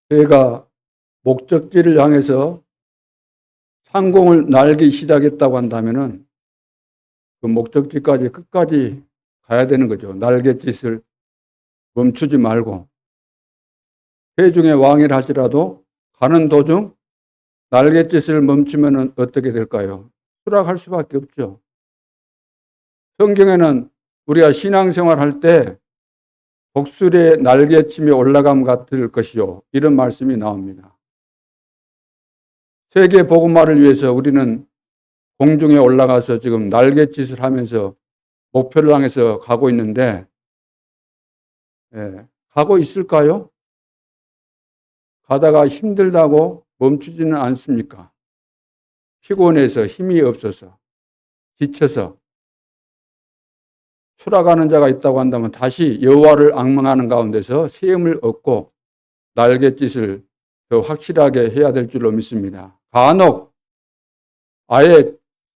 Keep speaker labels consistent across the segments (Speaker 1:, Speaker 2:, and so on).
Speaker 1: 배가 목적지를 향해서 상공을 날기 시작했다고 한다면은 그 목적지까지 끝까지 가야 되는 거죠. 날갯짓을 멈추지 말고. 배 중에 왕이라 할지라도 가는 도중 날갯짓을 멈추면 어떻게 될까요? 추락할 수밖에 없죠. 성경에는 우리가 신앙생활 할 때 독수리의 날개침이 올라감 같을 것이요, 이런 말씀이 나옵니다. 세계 복음화를 위해서 우리는 공중에 올라가서 지금 날갯짓을 하면서 목표를 향해서 가고 있는데, 가고 있을까요? 가다가 힘들다고 멈추지는 않습니까? 피곤해서, 힘이 없어서, 지쳐서 추락하는 자가 있다고 한다면 다시 여호와를 앙망하는 가운데서 세움을 얻고 날갯짓을 더 확실하게 해야 될 줄로 믿습니다. 간혹 아예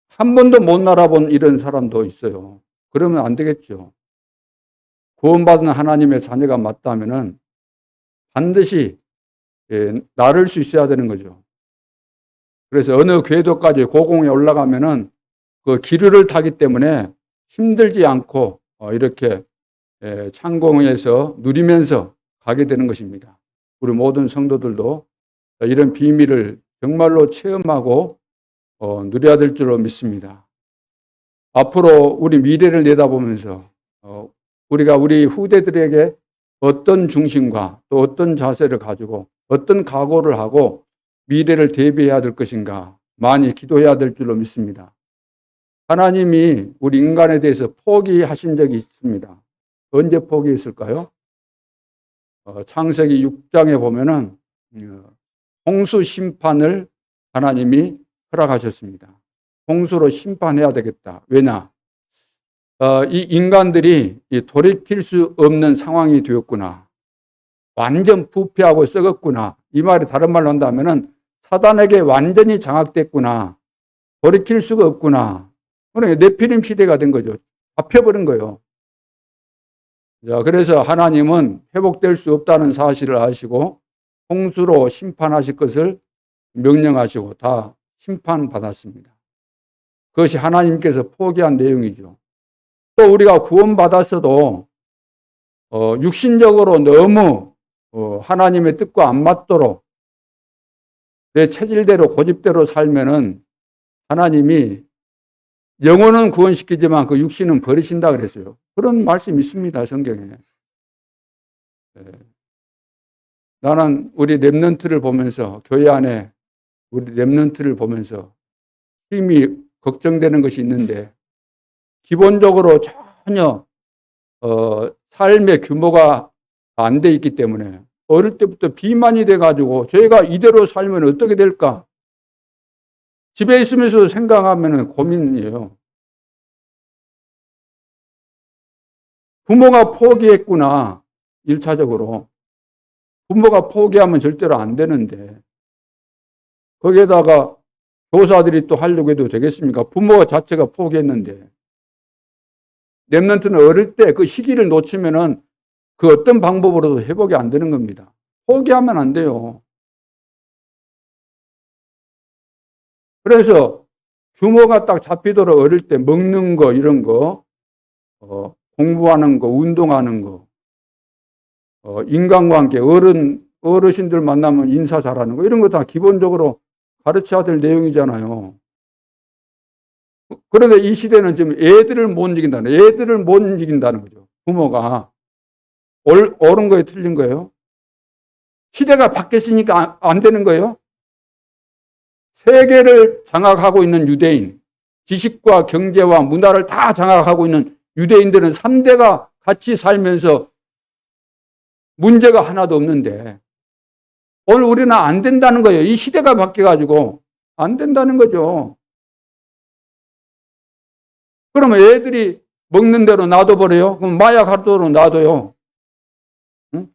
Speaker 1: 한 번도 못 날아본 이런 사람도 있어요. 그러면 안 되겠죠. 구원받은 하나님의 자녀가 맞다면은 반드시 나를 수 있어야 되는 거죠. 그래서 어느 궤도까지 고공에 올라가면은 그 기류를 타기 때문에 힘들지 않고 이렇게 창공에서 누리면서 가게 되는 것입니다. 우리 모든 성도들도 이런 비밀을 정말로 체험하고 누려야 될 줄로 믿습니다. 앞으로 우리 미래를 내다보면서 우리가 우리 후대들에게 어떤 중심과 또 어떤 자세를 가지고 어떤 각오를 하고 미래를 대비해야 될 것인가 많이 기도해야 될 줄로 믿습니다. 하나님이 우리 인간에 대해서 포기하신 적이 있습니다. 언제 포기했을까요? 창세기 6장에 보면은 홍수 심판을 하나님이 허락하셨습니다. 홍수로 심판해야 되겠다. 왜냐? 이 인간들이 돌이킬 수 없는 상황이 되었구나. 완전 부패하고 썩었구나. 이 말이 다른 말로 한다면은 사단에게 완전히 장악됐구나. 돌이킬 수가 없구나. 그러니까 네피림 시대가 된 거죠. 잡혀버린 거예요. 자, 그래서 하나님은 회복될 수 없다는 사실을 아시고 홍수로 심판하실 것을 명령하시고 다 심판받았습니다. 그것이 하나님께서 포기한 내용이죠. 또 우리가 구원받았어도 육신적으로 너무 하나님의 뜻과 안 맞도록 내 체질대로 고집대로 살면은 하나님이 영혼은 구원시키지만 그 육신은 버리신다 그랬어요. 그런 말씀이 있습니다, 성경에. 나는 우리 렘넌트를 보면서, 교회 안에 우리 렘넌트를 보면서 힘이 걱정되는 것이 있는데, 기본적으로 전혀 삶의 규모가 안 돼 있기 때문에 어릴 때부터 비만이 돼가지고 저희가 이대로 살면 어떻게 될까? 집에 있으면서도 생각하면 고민이에요. 부모가 포기했구나, 1차적으로. 부모가 포기하면 절대로 안 되는데 거기에다가 교사들이 또 하려고 해도 되겠습니까? 부모 자체가 포기했는데. 렘넌트는 어릴 때 그 시기를 놓치면은 그 어떤 방법으로도 회복이 안 되는 겁니다. 포기하면 안 돼요. 그래서 규모가 딱 잡히도록 어릴 때 먹는 거, 이런 거, 공부하는 거, 운동하는 거, 인간관계, 어르신들 만나면 인사 잘하는 거, 이런 거 다 기본적으로 가르쳐야 될 내용이잖아요. 그런데 이 시대는 지금 애들을 못 이긴다는 거죠. 부모가. 옳은 거에 틀린 거예요? 시대가 바뀌었으니까 안 되는 거예요? 세계를 장악하고 있는 유대인, 지식과 경제와 문화를 다 장악하고 있는 유대인들은 3대가 같이 살면서 문제가 하나도 없는데 오늘 우리는 안 된다는 거예요. 이 시대가 바뀌어가지고 안 된다는 거죠. 그러면 애들이 먹는 대로 놔둬버려요? 그럼 마약 하도록 놔둬요. 응?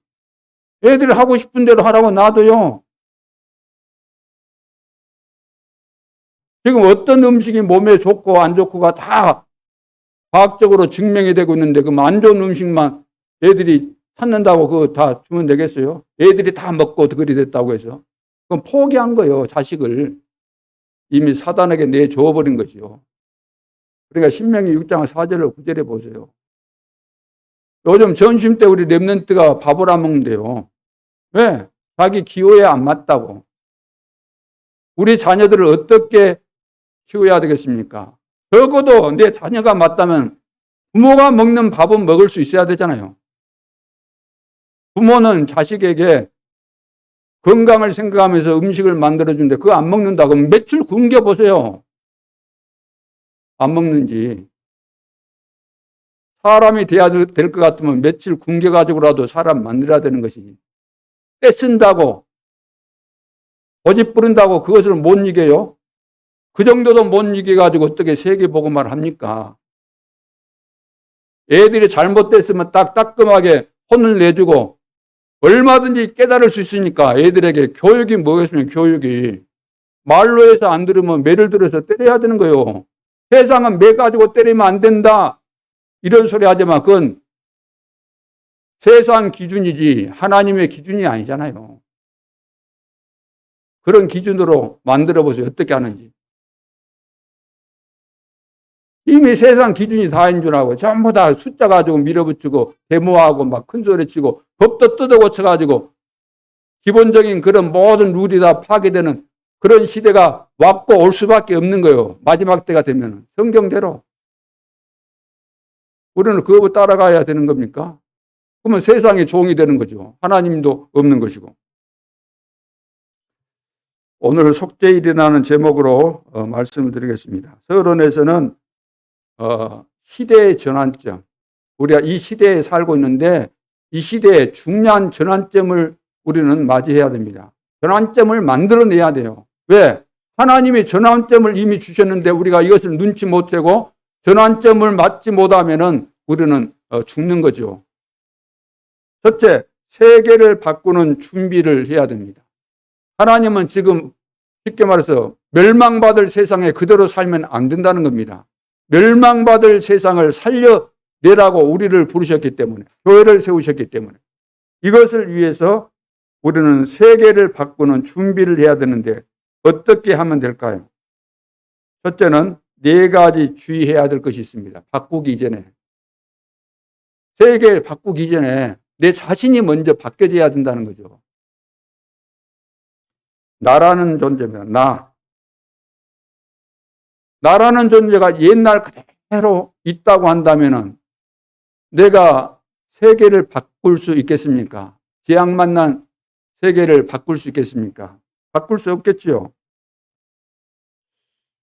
Speaker 1: 애들이 하고 싶은 대로 하라고 놔둬요. 지금 어떤 음식이 몸에 좋고 안 좋고가 다 과학적으로 증명이 되고 있는데 그럼 안 좋은 음식만 애들이 찾는다고 그거 다 주면 되겠어요? 애들이 다 먹고 그리 됐다고 해서. 그건 포기한 거예요, 자식을. 이미 사단에게 내줘버린 거죠. 그러니까 신명기 6장 4절로 9절에 보세요. 요즘 점심 때 우리 랩런트가 밥을 안 먹는데요. 왜? 자기 기호에 안 맞다고. 우리 자녀들을 어떻게 키워야 되겠습니까? 적어도 내 자녀가 맞다면 부모가 먹는 밥은 먹을 수 있어야 되잖아요. 부모는 자식에게 건강을 생각하면서 음식을 만들어주는데 그거 안 먹는다 그러면 며칠 굶겨보세요. 안 먹는지. 사람이 돼야 될 것 같으면 며칠 굶겨가지고라도 사람 만들어야 되는 것이지. 떼쓴다고, 고집 부른다고 그것을 못 이겨요? 그 정도도 못 이겨가지고 어떻게 세계복음화를 합니까? 애들이 잘못됐으면 딱 따끔하게 혼을 내주고 얼마든지 깨달을 수 있으니까 애들에게 교육이 뭐겠습니까? 교육이. 말로 해서 안 들으면 매를 들어서 때려야 되는 거예요. 세상은 매 가지고 때리면 안 된다. 이런 소리 하지만 그건 세상 기준이지 하나님의 기준이 아니잖아요. 그런 기준으로 만들어 보세요. 어떻게 하는지. 이미 세상 기준이 다인 줄 알고 전부 다 숫자 가지고 밀어붙이고 데모하고 막 큰 소리 치고 법도 뜯어 고쳐가지고 기본적인 그런 모든 룰이 다 파괴되는 그런 시대가 왔고 올 수밖에 없는 거예요. 마지막 때가 되면 성경대로. 우리는 그거 따라가야 되는 겁니까? 그러면 세상의 종이 되는 거죠. 하나님도 없는 것이고. 오늘 속죄일이라는 제목으로 말씀을 드리겠습니다. 서론에서는 시대의 전환점, 우리가 이 시대에 살고 있는데 이 시대의 중요한 전환점을 우리는 맞이해야 됩니다. 전환점을 만들어내야 돼요. 왜? 하나님이 전환점을 이미 주셨는데 우리가 이것을 눈치 못채고 전환점을 맞지 못하면 우리는 죽는 거죠. 첫째, 세계를 바꾸는 준비를 해야 됩니다. 하나님은 지금 쉽게 말해서 멸망받을 세상에 그대로 살면 안 된다는 겁니다. 멸망받을 세상을 살려내라고 우리를 부르셨기 때문에, 교회를 세우셨기 때문에 이것을 위해서 우리는 세계를 바꾸는 준비를 해야 되는데 어떻게 하면 될까요? 첫째는 4가지 주의해야 될 것이 있습니다. 바꾸기 이전에. 세계 바꾸기 이전에 내 자신이 먼저 바뀌어져야 된다는 거죠. 나라는 존재입니다. 나라는 존재가 옛날 그대로 있다고 한다면 내가 세계를 바꿀 수 있겠습니까? 재앙 만난 세계를 바꿀 수 있겠습니까? 바꿀 수 없겠지요.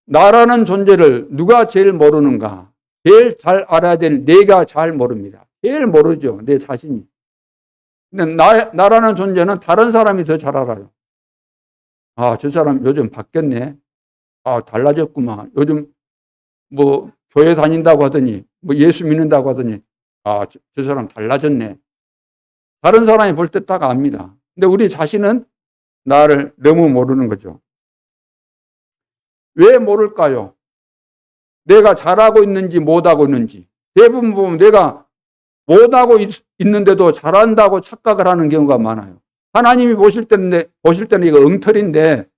Speaker 1: 나라는 존재를 누가 제일 모르는가? 제일 잘 알아야 되는 내가 잘 모릅니다. 제일 모르죠. 내 자신이. 근데 나라는 존재는 다른 사람이 더 잘 알아요. 아, 저 사람 요즘 바뀌었네. 아, 달라졌구만. 요즘 뭐 교회 다닌다고 하더니 뭐 예수 믿는다고 하더니 아, 저 사람 달라졌네. 다른 사람이 볼 때 딱 압니다. 근데 우리 자신은 나를 너무 모르는 거죠. 왜 모를까요? 내가 잘하고 있는지 못하고 있는지. 대부분 보면 내가 못하고 있는데도 잘한다고 착각을 하는 경우가 많아요. 하나님이 보실 때는 이거 엉터리인데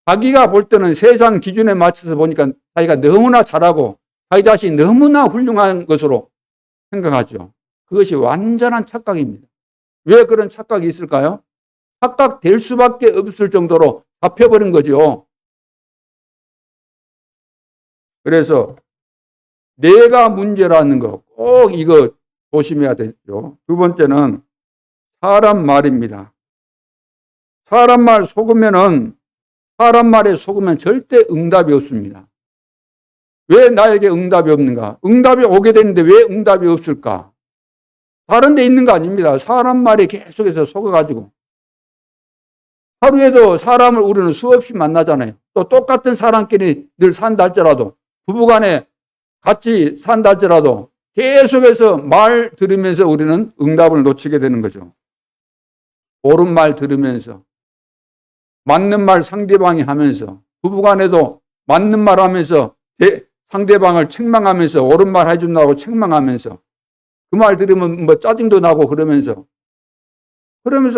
Speaker 1: 자기가 볼 때는 세상 기준에 맞춰서 보니까 자기가 너무나 잘하고 자기 자신이 너무나 훌륭한 것으로 생각하죠. 그것이 완전한 착각입니다. 왜 그런 착각이 있을까요? 착각될 수밖에 없을 정도로 잡혀버린 거죠. 그래서 내가 문제라는 거 꼭 이거 조심해야 되죠. 두 번째는 사람 말입니다. 사람 말에 속으면 절대 응답이 없습니다. 왜 나에게 응답이 없는가? 응답이 오게 되는데 왜 응답이 없을까? 다른 데 있는 거 아닙니다. 사람 말에 계속해서 속아가지고. 하루에도 사람을 우리는 수없이 만나잖아요. 또 똑같은 사람끼리 늘 산다 할지라도 부부간에 같이 산다 할지라도 계속해서 말 들으면서 우리는 응답을 놓치게 되는 거죠. 옳은 말 들으면서 맞는 말 상대방이 하면서 부부간에도 맞는 말 하면서 상대방을 책망하면서 옳은 말 해준다고 책망하면서 그 말 들으면 뭐 짜증도 나고 그러면서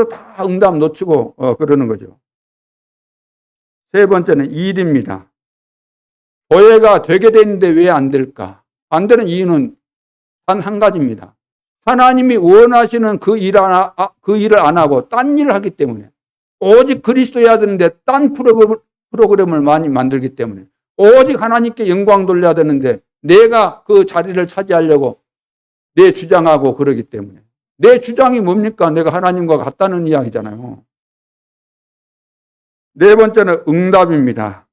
Speaker 1: 다 응답 놓치고 그러는 거죠. 세 번째는 일입니다. 교회가 되게 됐는데 왜 안 될까? 안 되는 이유는 단 한 가지입니다. 하나님이 원하시는 그 일을 안 하고 딴 일을 하기 때문에, 오직 그리스도여야 되는데 딴 프로그램을 많이 만들기 때문에, 오직 하나님께 영광 돌려야 되는데 내가 그 자리를 차지하려고 내 주장하고 그러기 때문에. 내 주장이 뭡니까? 내가 하나님과 같다는 이야기잖아요. 네 번째는 응답입니다.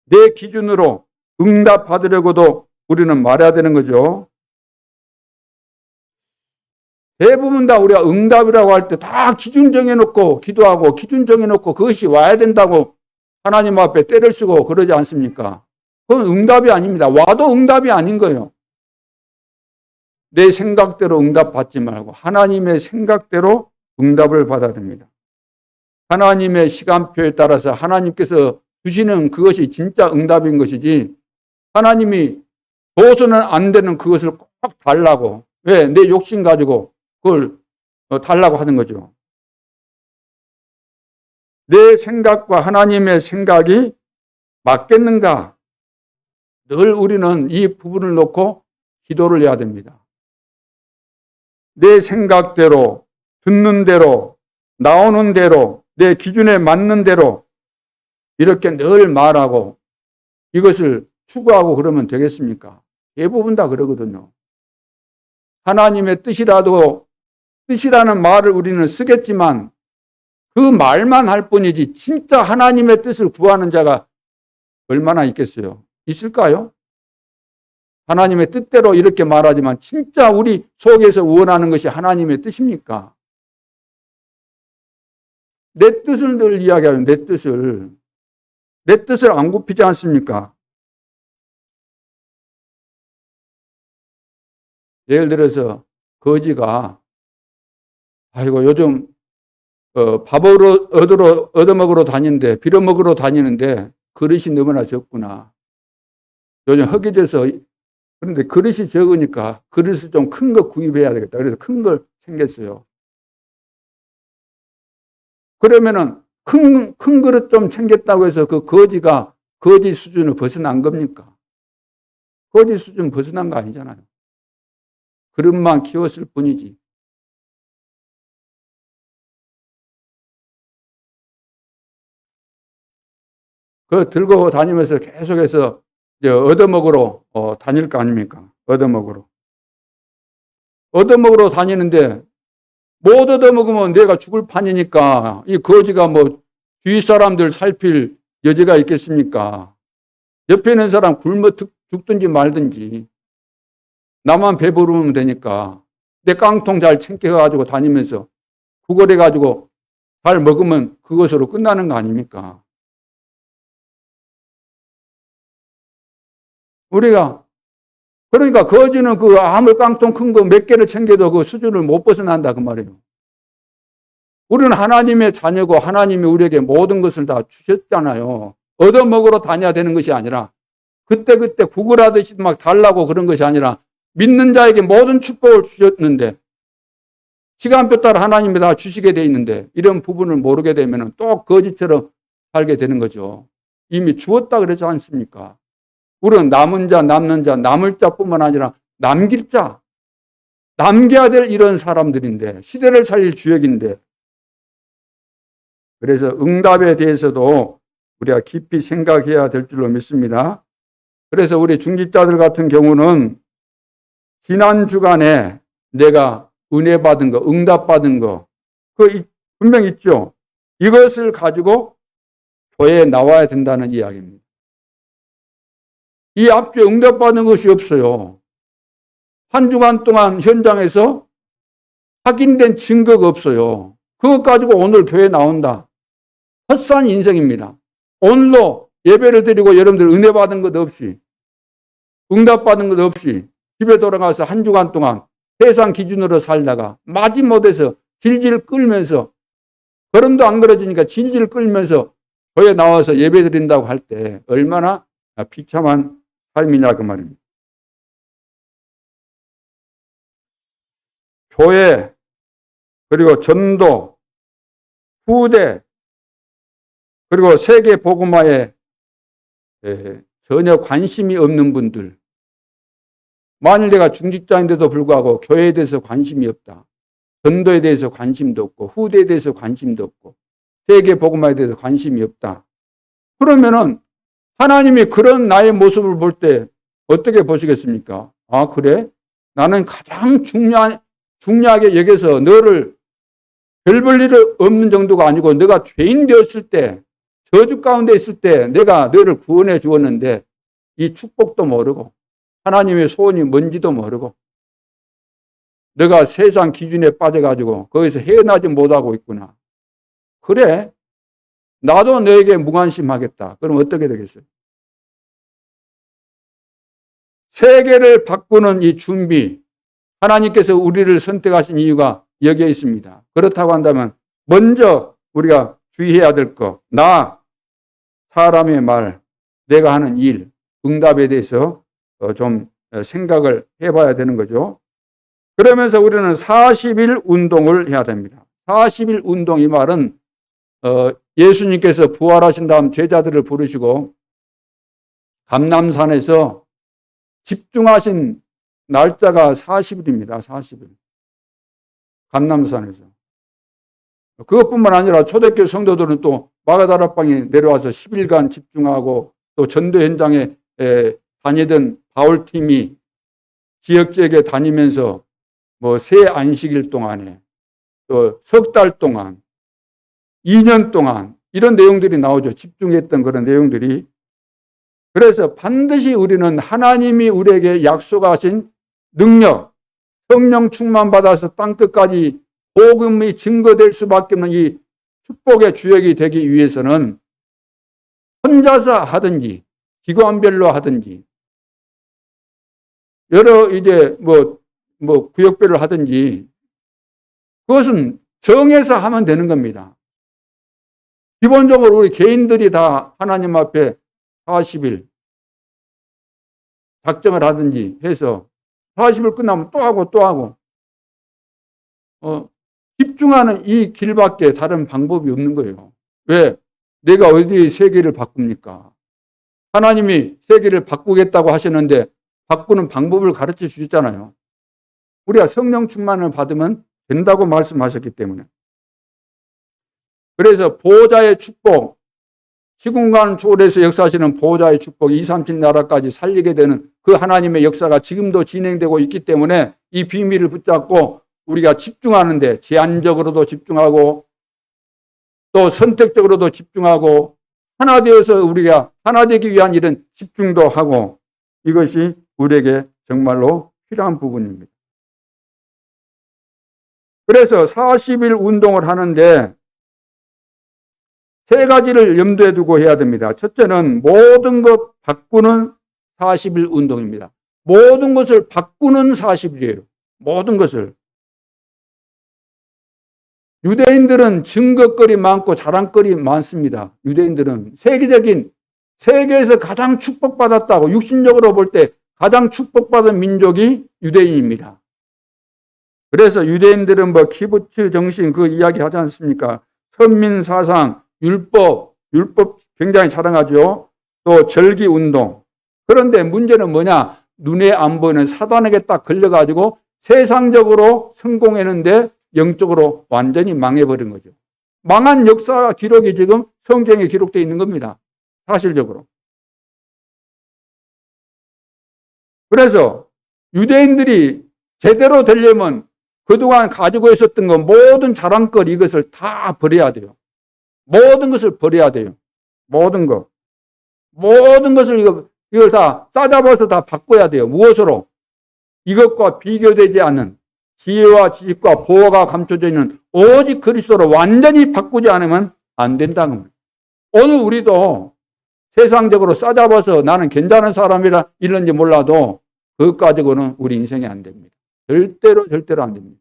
Speaker 1: 내 기준으로 응답 받으려고도 우리는 말해야 되는 거죠. 대부분 다 우리가 응답이라고 할 때 다 기준 정해놓고 기도하고 기준 정해놓고 그것이 와야 된다고 하나님 앞에 때를 쓰고 그러지 않습니까? 그건 응답이 아닙니다. 와도 응답이 아닌 거예요. 내 생각대로 응답 받지 말고 하나님의 생각대로 응답을 받아야 됩니다. 하나님의 시간표에 따라서 하나님께서 주시는 그것이 진짜 응답인 것이지, 하나님이 줘서는 안 되는 그것을 꼭 달라고, 왜? 내 욕심 가지고 그걸 달라고 하는 거죠. 내 생각과 하나님의 생각이 맞겠는가? 늘 우리는 이 부분을 놓고 기도를 해야 됩니다. 내 생각대로, 듣는 대로, 나오는 대로, 내 기준에 맞는 대로 이렇게 늘 말하고 이것을 추구하고 그러면 되겠습니까? 대부분 다 그러거든요. 하나님의 뜻이라는 말을 우리는 쓰겠지만 그 말만 할 뿐이지 진짜 하나님의 뜻을 구하는 자가 얼마나 있겠어요? 있을까요? 하나님의 뜻대로 이렇게 말하지만 진짜 우리 속에서 원하는 것이 하나님의 뜻입니까? 내 뜻을 늘 이야기하면 내 뜻을 안 굽히지 않습니까? 예를 들어서 거지가 아이고 요즘 밥을 얻어먹으러 다니는데, 빌어먹으러 다니는데 그릇이 너무나 적구나. 요즘 허기져서. 그런데 그릇이 적으니까 그릇을 좀 큰 거 구입해야 되겠다. 그래서 큰 걸 챙겼어요. 그러면은 큰 그릇 좀 챙겼다고 해서 그 거지가 거지 수준을 벗어난 겁니까? 거지 수준 벗어난 거 아니잖아요. 그릇만 키웠을 뿐이지. 그 들고 다니면서 계속해서 이제 얻어먹으러 다닐 거 아닙니까? 얻어먹으러 다니는데 못 얻어먹으면 내가 죽을 판이니까 이 거지가 뭐 주위 사람들 살필 여지가 있겠습니까? 옆에 있는 사람 굶어 죽든지 말든지 나만 배부르면 되니까 내 깡통 잘 챙겨가지고 다니면서 구걸해가지고 잘 먹으면 그것으로 끝나는 거 아닙니까? 우리가 그러니까 거지는 그 아무 깡통 큰 거 몇 개를 챙겨도 그 수준을 못 벗어난다 그 말이에요. 우리는 하나님의 자녀고 하나님이 우리에게 모든 것을 다 주셨잖아요. 얻어먹으러 다녀야 되는 것이 아니라 그때그때 구걸하듯이 막 달라고 그런 것이 아니라 믿는 자에게 모든 축복을 주셨는데 시간표 따라 하나님이 다 주시게 돼 있는데 이런 부분을 모르게 되면 또 거지처럼 살게 되는 거죠. 이미 주었다 그러지 않습니까? 우리는 남은 자, 남는 자, 남을 자뿐만 아니라 남길 자, 남겨야 될 이런 사람들인데 시대를 살릴 주역인데, 그래서 응답에 대해서도 우리가 깊이 생각해야 될 줄로 믿습니다. 그래서 우리 중직자들 같은 경우는 지난 주간에 내가 은혜 받은 거, 응답 받은 거, 그 분명히 있죠. 이것을 가지고 교회에 나와야 된다는 이야기입니다. 이 앞에 응답받은 것이 없어요. 한 주간 동안 현장에서 확인된 증거가 없어요. 그것 가지고 오늘 교회에 나온다. 헛산 인생입니다. 오늘도 예배를 드리고 여러분들 은혜 받은 것 없이, 응답 받은 것 없이 집에 돌아가서 한 주간 동안 세상 기준으로 살다가 마지못해서 질질 끌면서, 걸음도 안 걸어지니까 질질 끌면서 교회에 나와서 예배 드린다고 할 때 얼마나 비참한 삶이냐 그 말입니다. 교회, 그리고 전도, 후대, 그리고 세계 복음화에 전혀 관심이 없는 분들, 만일 내가 중직자인데도 불구하고 교회에 대해서 관심이 없다, 전도에 대해서 관심도 없고 후대에 대해서 관심도 없고 세계 복음화에 대해서 관심이 없다, 그러면은 하나님이 그런 나의 모습을 볼 때 어떻게 보시겠습니까? 아, 그래? 나는 가장 중요하게 여겨서 너를 별 볼 일 없는 정도가 아니고 너가 죄인 되었을 때, 저주 가운데 있을 때 내가 너를 구원해 주었는데 이 축복도 모르고 하나님의 소원이 뭔지도 모르고 너가 세상 기준에 빠져가지고 거기서 헤어나지 못하고 있구나. 그래? 나도 너에게 무관심하겠다. 그럼 어떻게 되겠어요? 세계를 바꾸는 이 준비, 하나님께서 우리를 선택하신 이유가 여기에 있습니다. 그렇다고 한다면 먼저 우리가 주의해야 될 것, 나, 사람의 말, 내가 하는 일, 응답에 대해서 좀 생각을 해봐야 되는 거죠. 그러면서 우리는 40일 운동을 해야 됩니다. 40일 운동, 이 말은 예수님께서 부활하신 다음 제자들을 부르시고 감람산에서 집중하신 날짜가 40일입니다. 40일. 감람산에서. 그것뿐만 아니라 초대교회 성도들은 또 마가다락방에 내려와서 10일간 집중하고 또 전도 현장에 다니던 바울팀이 지역지역에 다니면서 뭐 새 안식일 동안에 또 석 달 동안 2년 동안 이런 내용들이 나오죠. 집중했던 그런 내용들이. 그래서 반드시 우리는 하나님이 우리에게 약속하신 능력, 성령 충만 받아서 땅끝까지 복음이 증거될 수밖에 없는 이 축복의 주역이 되기 위해서는 혼자서 하든지 기관별로 하든지 여러 이제 뭐 구역별로 하든지 그것은 정해서 하면 되는 겁니다. 기본적으로 우리 개인들이 다 하나님 앞에 40일 작정을 하든지 해서 40일 끝나면 또 하고 또 하고 집중하는 이 길밖에 다른 방법이 없는 거예요. 왜? 내가 어디 세계를 바꿉니까? 하나님이 세계를 바꾸겠다고 하시는데 바꾸는 방법을 가르쳐 주셨잖아요. 우리가 성령 충만을 받으면 된다고 말씀하셨기 때문에. 그래서 보호자의 축복, 시공간 초월해서 역사하시는 보호자의 축복, 2, 3천 나라까지 살리게 되는 그 하나님의 역사가 지금도 진행되고 있기 때문에 이 비밀을 붙잡고 우리가 집중하는데 제한적으로도 집중하고 또 선택적으로도 집중하고 하나 되어서 우리가 하나 되기 위한 이런 집중도 하고 이것이 우리에게 정말로 필요한 부분입니다. 그래서 40일 운동을 하는데 세 가지를 염두에 두고 해야 됩니다. 첫째는 모든 것 바꾸는 40일 운동입니다. 모든 것을 바꾸는 40일이에요. 모든 것을. 유대인들은 증거거리 많고 자랑거리 많습니다. 유대인들은 세계에서 가장 축복받았다고 육신적으로 볼 때 가장 축복받은 민족이 유대인입니다. 그래서 유대인들은 뭐 키부츠 정신 그 이야기 하지 않습니까? 선민사상, 율법 굉장히 자랑하죠. 또 절기운동. 그런데 문제는 뭐냐? 눈에 안 보이는 사단에게 딱 걸려가지고 세상적으로 성공했는데 영적으로 완전히 망해버린 거죠. 망한 역사 기록이 지금 성경에 기록되어 있는 겁니다. 사실적으로. 그래서 유대인들이 제대로 되려면 그동안 가지고 있었던 것 모든 자랑거리 이것을 다 버려야 돼요. 모든 것을 버려야 돼요. 모든 것을 이걸 다 싸잡아서 다 바꿔야 돼요. 무엇으로? 이것과 비교되지 않는 지혜와 지식과 보호가 감춰져 있는 오직 그리스도로 완전히 바꾸지 않으면 안 된다는 겁니다. 오늘 우리도 세상적으로 싸잡아서 나는 괜찮은 사람이라 이런지 몰라도 그것 가지고는 우리 인생이 안 됩니다. 절대로 안 됩니다.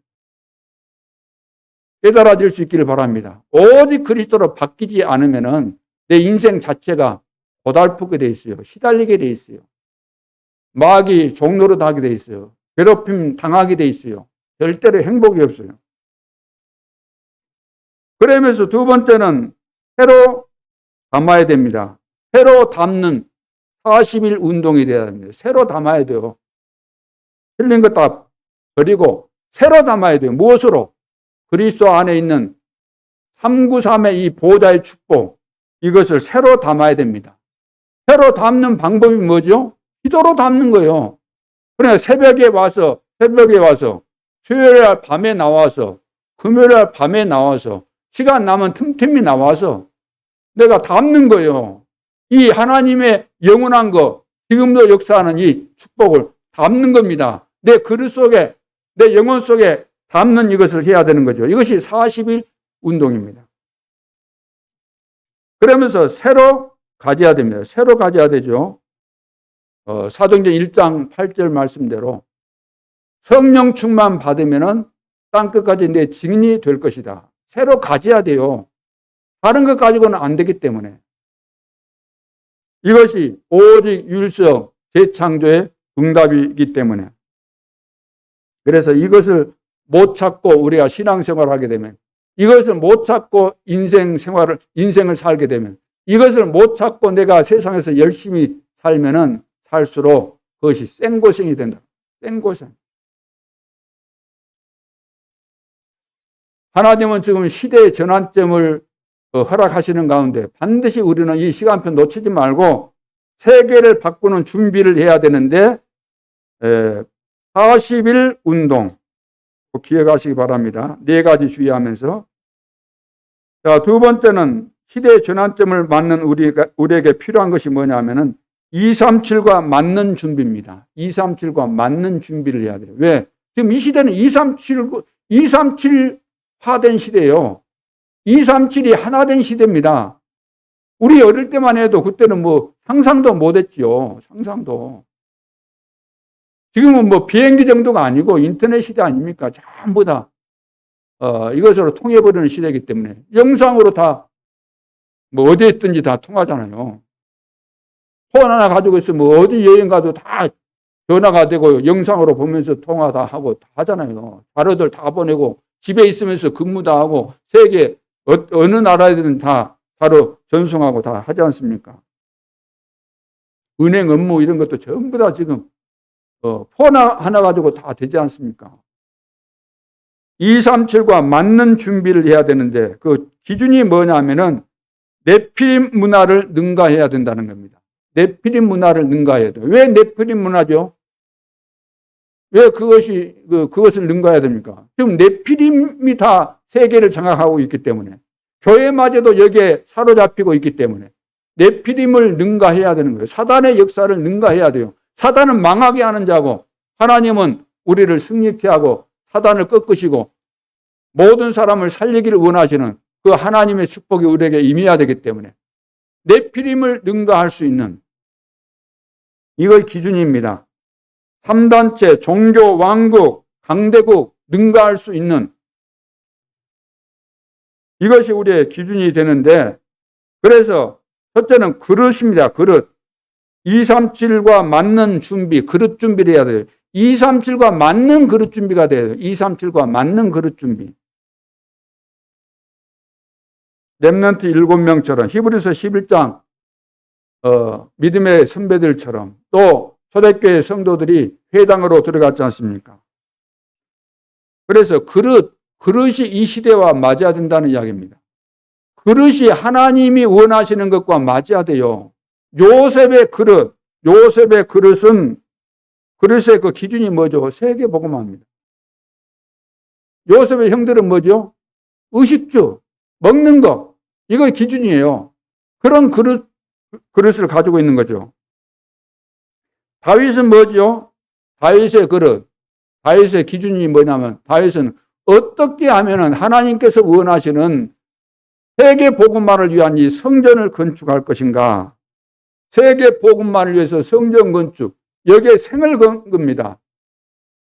Speaker 1: 깨달아질 수 있기를 바랍니다. 오직 그리스도로 바뀌지 않으면은 내 인생 자체가 고달프게 돼 있어요. 시달리게 돼 있어요. 마귀 종노릇 하게 돼 있어요. 괴롭힘 당하게 돼 있어요. 절대로 행복이 없어요. 그러면서 두 번째는 새로 담아야 됩니다. 새로 담는 40일 운동이 돼야 됩니다. 새로 담아야 돼요. 틀린 것 다 버리고 새로 담아야 돼요. 무엇으로? 그리스도 안에 있는 393의 이 보좌의 축복, 이것을 새로 담아야 됩니다. 새로 담는 방법이 뭐죠? 기도로 담는 거예요. 그러니까 새벽에 와서 수요일 밤에 나와서 금요일 밤에 나와서 시간 나면 틈틈이 나와서 내가 담는 거예요. 이 하나님의 영원한 거, 지금도 역사하는 이 축복을 담는 겁니다. 내 그릇 속에, 내 영혼 속에 담는 이것을 해야 되는 거죠. 이것이 40일 운동입니다. 그러면서 새로 가져야 됩니다. 새로 가져야 되죠. 사도행전 1장 8절 말씀대로 성령 충만 받으면은 땅끝까지 내 증인이 될 것이다. 새로 가져야 돼요. 다른 것 가지고는 안 되기 때문에. 이것이 오직 율성 재창조의 응답이기 때문에. 그래서 이것을 못 찾고 우리가 신앙생활을 하게 되면, 이것을 못 찾고 인생을 살게 되면, 이것을 못 찾고 내가 세상에서 열심히 살면은 살수록 그것이 생고생이 된다. 생고생. 하나님은 지금 시대의 전환점을 허락하시는 가운데 반드시 우리는 이 시간표 놓치지 말고 세계를 바꾸는 준비를 해야 되는데 40일 운동 기억하시기 바랍니다. 4가지 주의하면서. 자, 두 번째는 시대의 전환점을 맞는 우리에게 필요한 것이 뭐냐면은 237과 맞는 준비입니다. 237과 맞는 준비를 해야 돼요. 왜? 지금 이 시대는 237화된 시대예요. 237이 하나 된 시대입니다. 우리 어릴 때만 해도 그때는 뭐 상상도 못 했지요. 상상도. 지금은 뭐 비행기 정도가 아니고 인터넷 시대 아닙니까? 전부 다 이것으로 통해버리는 시대이기 때문에 영상으로 다 뭐 어디에 있든지 다 통하잖아요. 폰 하나 가지고 있으면 뭐 어디 여행 가도 다 전화가 되고 영상으로 보면서 통화 다 하고 다 하잖아요. 자료들 다 보내고 집에 있으면서 근무 다 하고 세계 어느 나라에든 다 바로 전송하고 다 하지 않습니까? 은행 업무 이런 것도 전부 다 지금 폰 하나 가지고 다 되지 않습니까? 237과 맞는 준비를 해야 되는데 그 기준이 뭐냐면은 네피림 문화를 능가해야 된다는 겁니다. 네피림 문화를 능가해야 돼요. 왜 네피림 문화죠? 왜 그것을 능가해야 됩니까? 지금 네피림이 다 세계를 장악하고 있기 때문에 교회마저도 여기에 사로잡히고 있기 때문에 네피림을 능가해야 되는 거예요. 사단의 역사를 능가해야 돼요. 사단은 망하게 하는 자고 하나님은 우리를 승리케 하고 사단을 꺾으시고 모든 사람을 살리기를 원하시는 그 하나님의 축복이 우리에게 임해야 되기 때문에 네피림을 능가할 수 있는 이것이 기준입니다. 3단체, 종교, 왕국, 강대국 능가할 수 있는 이것이 우리의 기준이 되는데 그래서 첫째는 그릇입니다. 그릇. 237과 맞는 준비, 그릇 준비를 해야 돼요. 237과 맞는 그릇 준비가 돼요. 237과 맞는 그릇 준비. 렘넌트 7명처럼 히브리서 11장 믿음의 선배들처럼 또 초대교회 성도들이 회당으로 들어갔지 않습니까? 그래서 그릇이 이 시대와 맞아야 된다는 이야기입니다. 그릇이 하나님이 원하시는 것과 맞아야 돼요. 요셉의 그릇은 그릇의 그 기준이 뭐죠? 세계복음화입니다. 요셉의 형들은 뭐죠? 의식주, 먹는 거. 이거 기준이에요. 그런 그릇을 가지고 있는 거죠. 다윗은 뭐죠? 다윗의 그릇. 다윗의 기준이 뭐냐면 다윗은 어떻게 하면은 하나님께서 원하시는 세계 복음화를 위한 이 성전을 건축할 것인가? 세계 복음화를 위해서 성전 건축. 여기에 생을 건 겁니다.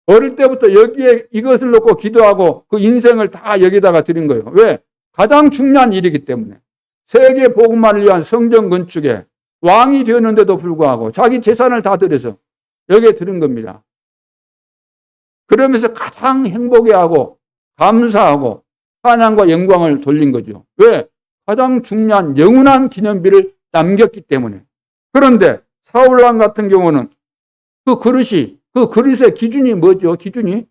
Speaker 1: 어릴 때부터 여기에 이것을 놓고 기도하고 그 인생을 다 여기다가 드린 거예요. 왜? 가장 중요한 일이기 때문에. 세계 복음화를 위한 성전 건축에 왕이 되었는데도 불구하고 자기 재산을 다 들여서 여기에 드린 겁니다. 그러면서 가장 행복해하고 감사하고 찬양과 영광을 돌린 거죠. 왜? 가장 중요한 영원한 기념비를 남겼기 때문에. 그런데 사울왕 같은 경우는 그 그릇의 기준이 뭐죠? 기준이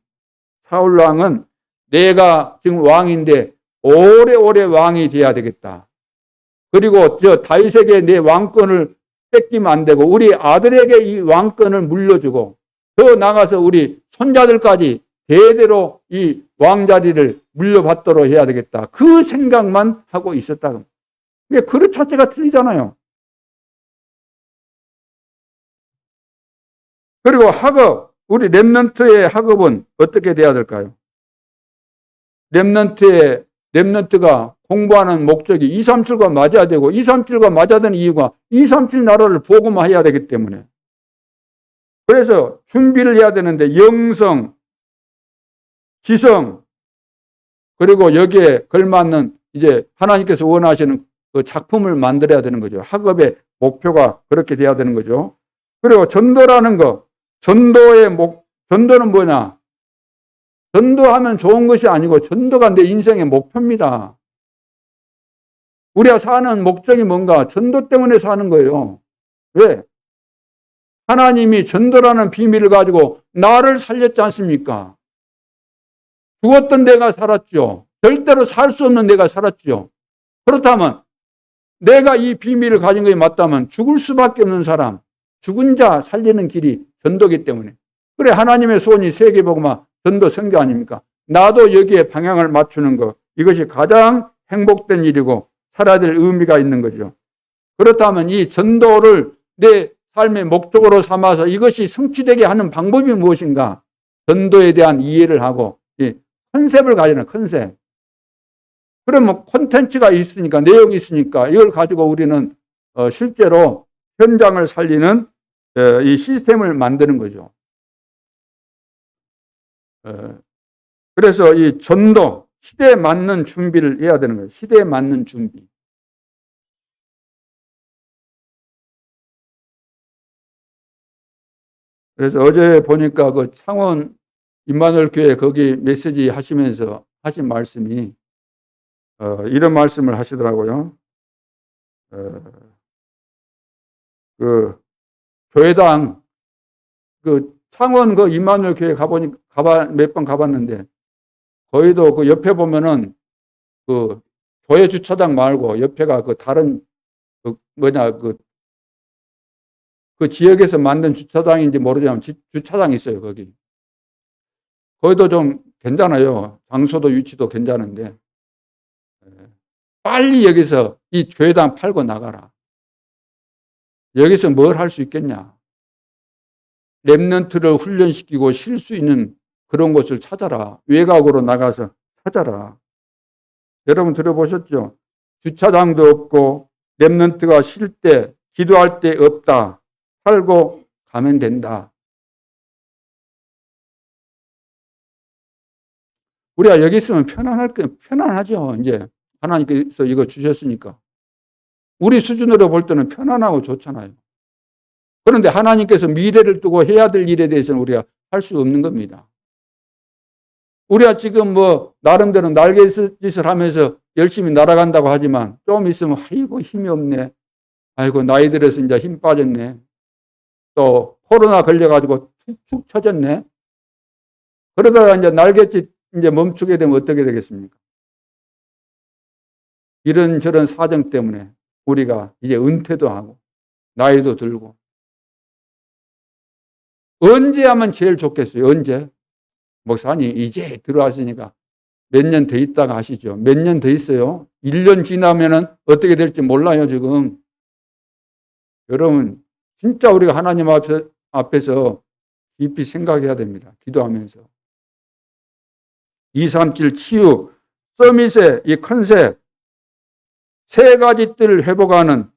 Speaker 1: 사울왕은 내가 지금 왕인데 오래오래 왕이 돼야 되겠다. 그리고 다윗에게 내 왕권을 뺏기면 안 되고 우리 아들에게 이 왕권을 물려주고 더 나가서 우리 손자들까지 대대로 이 왕자리를 물려받도록 해야 되겠다. 그 생각만 하고 있었다. 근데 그릇 자체가 틀리잖아요. 그리고 학업, 우리 렘넌트의 학업은 어떻게 돼야 될까요? 렘넌트가 공부하는 목적이 237과 맞아야 되고 237과 맞아야 되는 이유가 237 나라를 복음화해야 되기 때문에. 그래서 준비를 해야 되는데 영성, 지성, 그리고 여기에 걸맞는 이제 하나님께서 원하시는 그 작품을 만들어야 되는 거죠. 학업의 목표가 그렇게 돼야 되는 거죠. 그리고 전도라는 거, 전도는 뭐냐? 전도하면 좋은 것이 아니고 전도가 내 인생의 목표입니다. 우리가 사는 목적이 뭔가? 전도 때문에 사는 거예요. 왜? 하나님이 전도라는 비밀을 가지고 나를 살렸지 않습니까? 죽었던 내가 살았죠. 절대로 살 수 없는 내가 살았죠. 그렇다면 내가 이 비밀을 가진 것이 맞다면 죽을 수밖에 없는 사람, 죽은 자 살리는 길이 전도기 때문에. 그래 하나님의 소원이 세계복음화 전도 선교 아닙니까? 나도 여기에 방향을 맞추는 것, 이것이 가장 행복된 일이고 살아야 될 의미가 있는 거죠. 그렇다면 이 전도를 내 삶의 목적으로 삼아서 이것이 성취되게 하는 방법이 무엇인가? 전도에 대한 이해를 하고 이 컨셉을 가지는 컨셉. 그러면 콘텐츠가 있으니까 내용이 있으니까 이걸 가지고 우리는 실제로 현장을 살리는 이 시스템을 만드는 거죠. 그래서 이 전도, 시대에 맞는 준비를 해야 되는 거예요. 시대에 맞는 준비. 그래서 어제 보니까 그 창원 임마누엘 교회 거기 메시지 하시면서 하신 말씀이 이런 말씀을 하시더라고요. 그 교회당 그 창원 그 임마누엘 교회 몇 번 가봤는데 거기도 그 옆에 보면은 그 교회 주차장 말고 옆에가 그 다른 그 지역에서 만든 주차장인지 모르지만 주차장이 있어요, 거기. 거기도 좀 괜찮아요. 장소도 위치도 괜찮은데. 빨리 여기서 이 교회당 팔고 나가라. 여기서 뭘 할 수 있겠냐. 렘넌트를 훈련시키고 쉴 수 있는 그런 곳을 찾아라. 외곽으로 나가서 찾아라. 여러분 들어보셨죠? 주차장도 없고 렘넌트가 쉴 때, 기도할 때 없다. 팔고 가면 된다. 우리가 여기 있으면 편안하죠. 이제 하나님께서 이거 주셨으니까. 우리 수준으로 볼 때는 편안하고 좋잖아요. 그런데 하나님께서 미래를 두고 해야 될 일에 대해서는 우리가 할 수 없는 겁니다. 우리가 지금 뭐 나름대로 날갯짓을 하면서 열심히 날아간다고 하지만 좀 있으면 아이고 힘이 없네. 아이고 나이 들어서 이제 힘 빠졌네. 또 코로나 걸려가지고 툭툭 처졌네. 그러다가 이제 날갯짓 이제 멈추게 되면 어떻게 되겠습니까? 이런저런 사정 때문에 우리가 이제 은퇴도 하고 나이도 들고 언제 하면 제일 좋겠어요? 언제? 목사님 이제 들어왔으니까 몇 년 더 있다가 하시죠. 몇 년 더 있어요? 1년 지나면은 어떻게 될지 몰라요, 지금. 여러분, 진짜 우리가 하나님 앞에서 깊이 생각해야 됩니다. 기도하면서. 237 치유, 서밋의 이 컨셉, 세 가지 뜰을 회복하는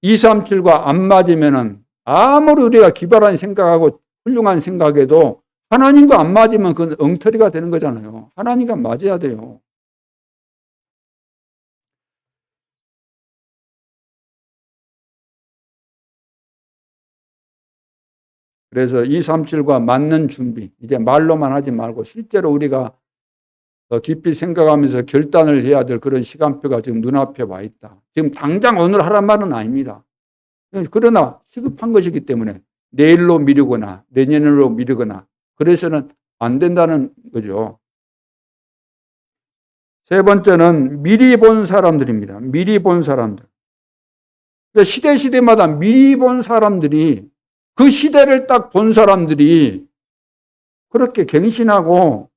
Speaker 1: 237과 안 맞으면은 아무리 우리가 기발한 생각하고 훌륭한 생각해도 하나님과 안 맞으면 그건 엉터리가 되는 거잖아요. 하나님과 맞아야 돼요. 그래서 237과 맞는 준비, 이제 말로만 하지 말고 실제로 우리가 깊이 생각하면서 결단을 해야 될 그런 시간표가 지금 눈앞에 와 있다. 지금 당장 오늘 하란 말은 아닙니다. 그러나 시급한 것이기 때문에 내일로 미루거나 내년으로 미루거나 그래서는 안 된다는 거죠. 세 번째는 미리 본 사람들입니다. 미리 본 사람들. 시대마다 미리 본 사람들이, 그 시대를 딱 본 사람들이 그렇게 갱신하고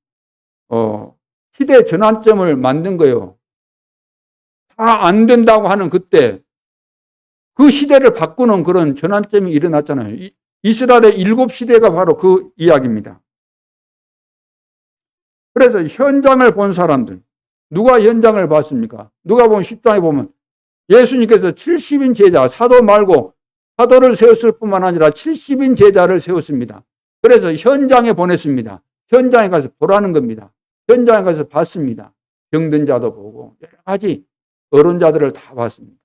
Speaker 1: 시대 전환점을 만든 거예요. 다 안 된다고 하는 그때 그 시대를 바꾸는 그런 전환점이 일어났잖아요. 이스라엘의 7시대가 바로 그 이야기입니다. 그래서 현장을 본 사람들, 누가 현장을 봤습니까? 누가 보면 10장에 보면 예수님께서 70인 제자, 사도 말고 사도를 세웠을 뿐만 아니라 70인 제자를 세웠습니다. 그래서 현장에 보냈습니다. 현장에 가서 보라는 겁니다. 현장에 가서 봤습니다. 병든 자도 보고 여러 가지 어른자들을 다 봤습니다.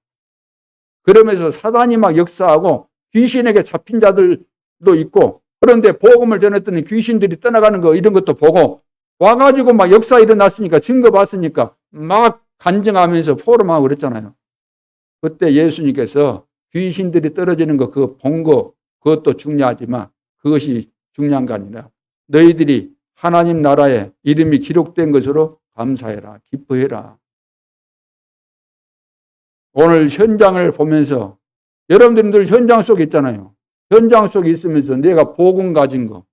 Speaker 1: 그러면서 사단이 막 역사하고 귀신에게 잡힌 자들도 있고, 그런데 복음을 전했더니 귀신들이 떠나가는 거 이런 것도 보고 와가지고 막 역사 일어났으니까 증거 봤으니까 막 간증하면서 포럼하고 그랬잖아요. 그때 예수님께서 귀신들이 떨어지는 거 그거 본 거 그것도 중요하지만 그것이 중요한 게 아니라 너희들이 하나님 나라에 이름이 기록된 것으로 감사해라, 기뻐해라. 오늘 현장을 보면서 여러분들 현장 속에 있잖아요. 현장 속에 있으면서 내가 복음 가진 거,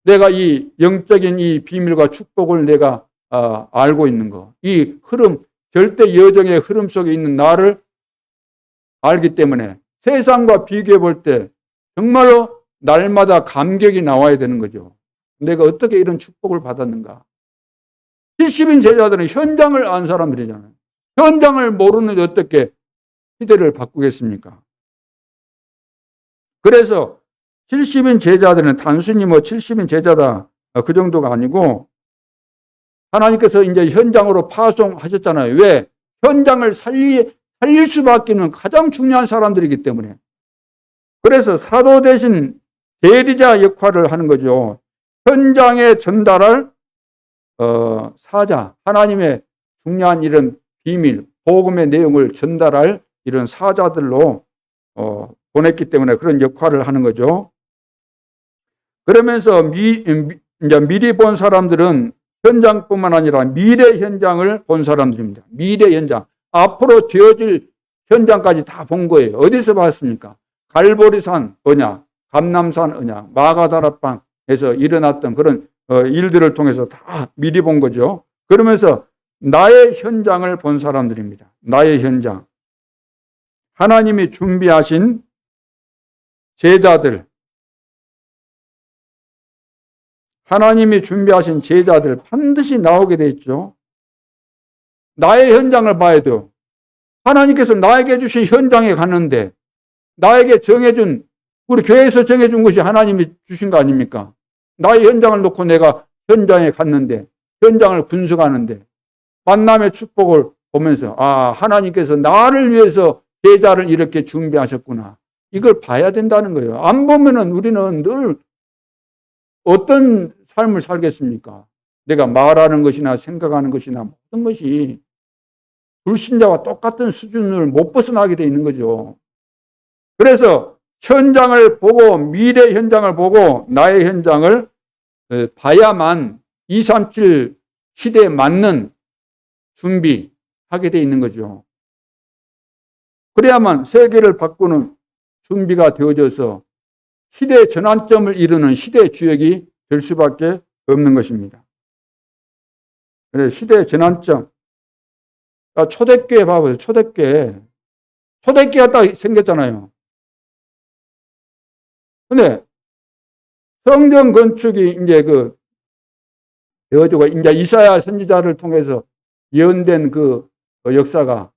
Speaker 1: 내가 이 영적인 이 비밀과 축복을 내가 알고 있는 거, 이 흐름, 절대 여정의 흐름 속에 있는 나를 알기 때문에 세상과 비교해 볼 때 정말로 날마다 감격이 나와야 되는 거죠. 내가 어떻게 이런 축복을 받았는가. 70인 제자들은 현장을 안 사람들이잖아요. 현장을 모르는데 어떻게 시대를 바꾸겠습니까? 그래서 70인 제자들은 단순히 70인 제자다 그 정도가 아니고 하나님께서 이제 현장으로 파송하셨잖아요. 왜? 현장을 살릴 수밖에는 가장 중요한 사람들이기 때문에. 그래서 사도 대신 대리자 역할을 하는 거죠. 현장에 전달할 사자, 하나님의 중요한 이런 비밀, 복음의 내용을 전달할 이런 사자들로 보냈기 때문에 그런 역할을 하는 거죠. 그러면서 이제 미리 본 사람들은 현장뿐만 아니라 미래 현장을 본 사람들입니다. 미래 현장. 앞으로 되어질 현장까지 다 본 거예요. 어디서 봤습니까? 갈보리산 언약, 감람산 언약, 마가다락방에서 일어났던 그런 일들을 통해서 다 미리 본 거죠. 그러면서 나의 현장을 본 사람들입니다. 나의 현장. 하나님이 준비하신 제자들, 하나님이 준비하신 제자들 반드시 나오게 돼 있죠. 나의 현장을 봐야 돼요. 하나님께서 나에게 주신 현장에 갔는데 나에게 정해준, 우리 교회에서 정해준 것이 하나님이 주신 거 아닙니까? 나의 현장을 놓고 내가 현장에 갔는데, 현장을 분석하는데 만남의 축복을 보면서 하나님께서 나를 위해서 제자를 이렇게 준비하셨구나. 이걸 봐야 된다는 거예요. 안 보면은 우리는 늘 어떤 삶을 살겠습니까? 내가 말하는 것이나 생각하는 것이나 모든 것이 불신자와 똑같은 수준을 못 벗어나게 돼 있는 거죠. 그래서 현장을 보고 미래 현장을 보고 나의 현장을 봐야만 237 시대에 맞는 준비하게 돼 있는 거죠. 그래야만 세계를 바꾸는 준비가 되어져서 시대의 전환점을 이루는 시대의 주역이 될 수밖에 없는 것입니다. 그래서 시대의 전환점. 초대교회 봐보세요. 초대교회가 딱 생겼잖아요. 근데 성전 건축이 이제 되어지고 이제 이사야 선지자를 통해서 예언된 그 역사가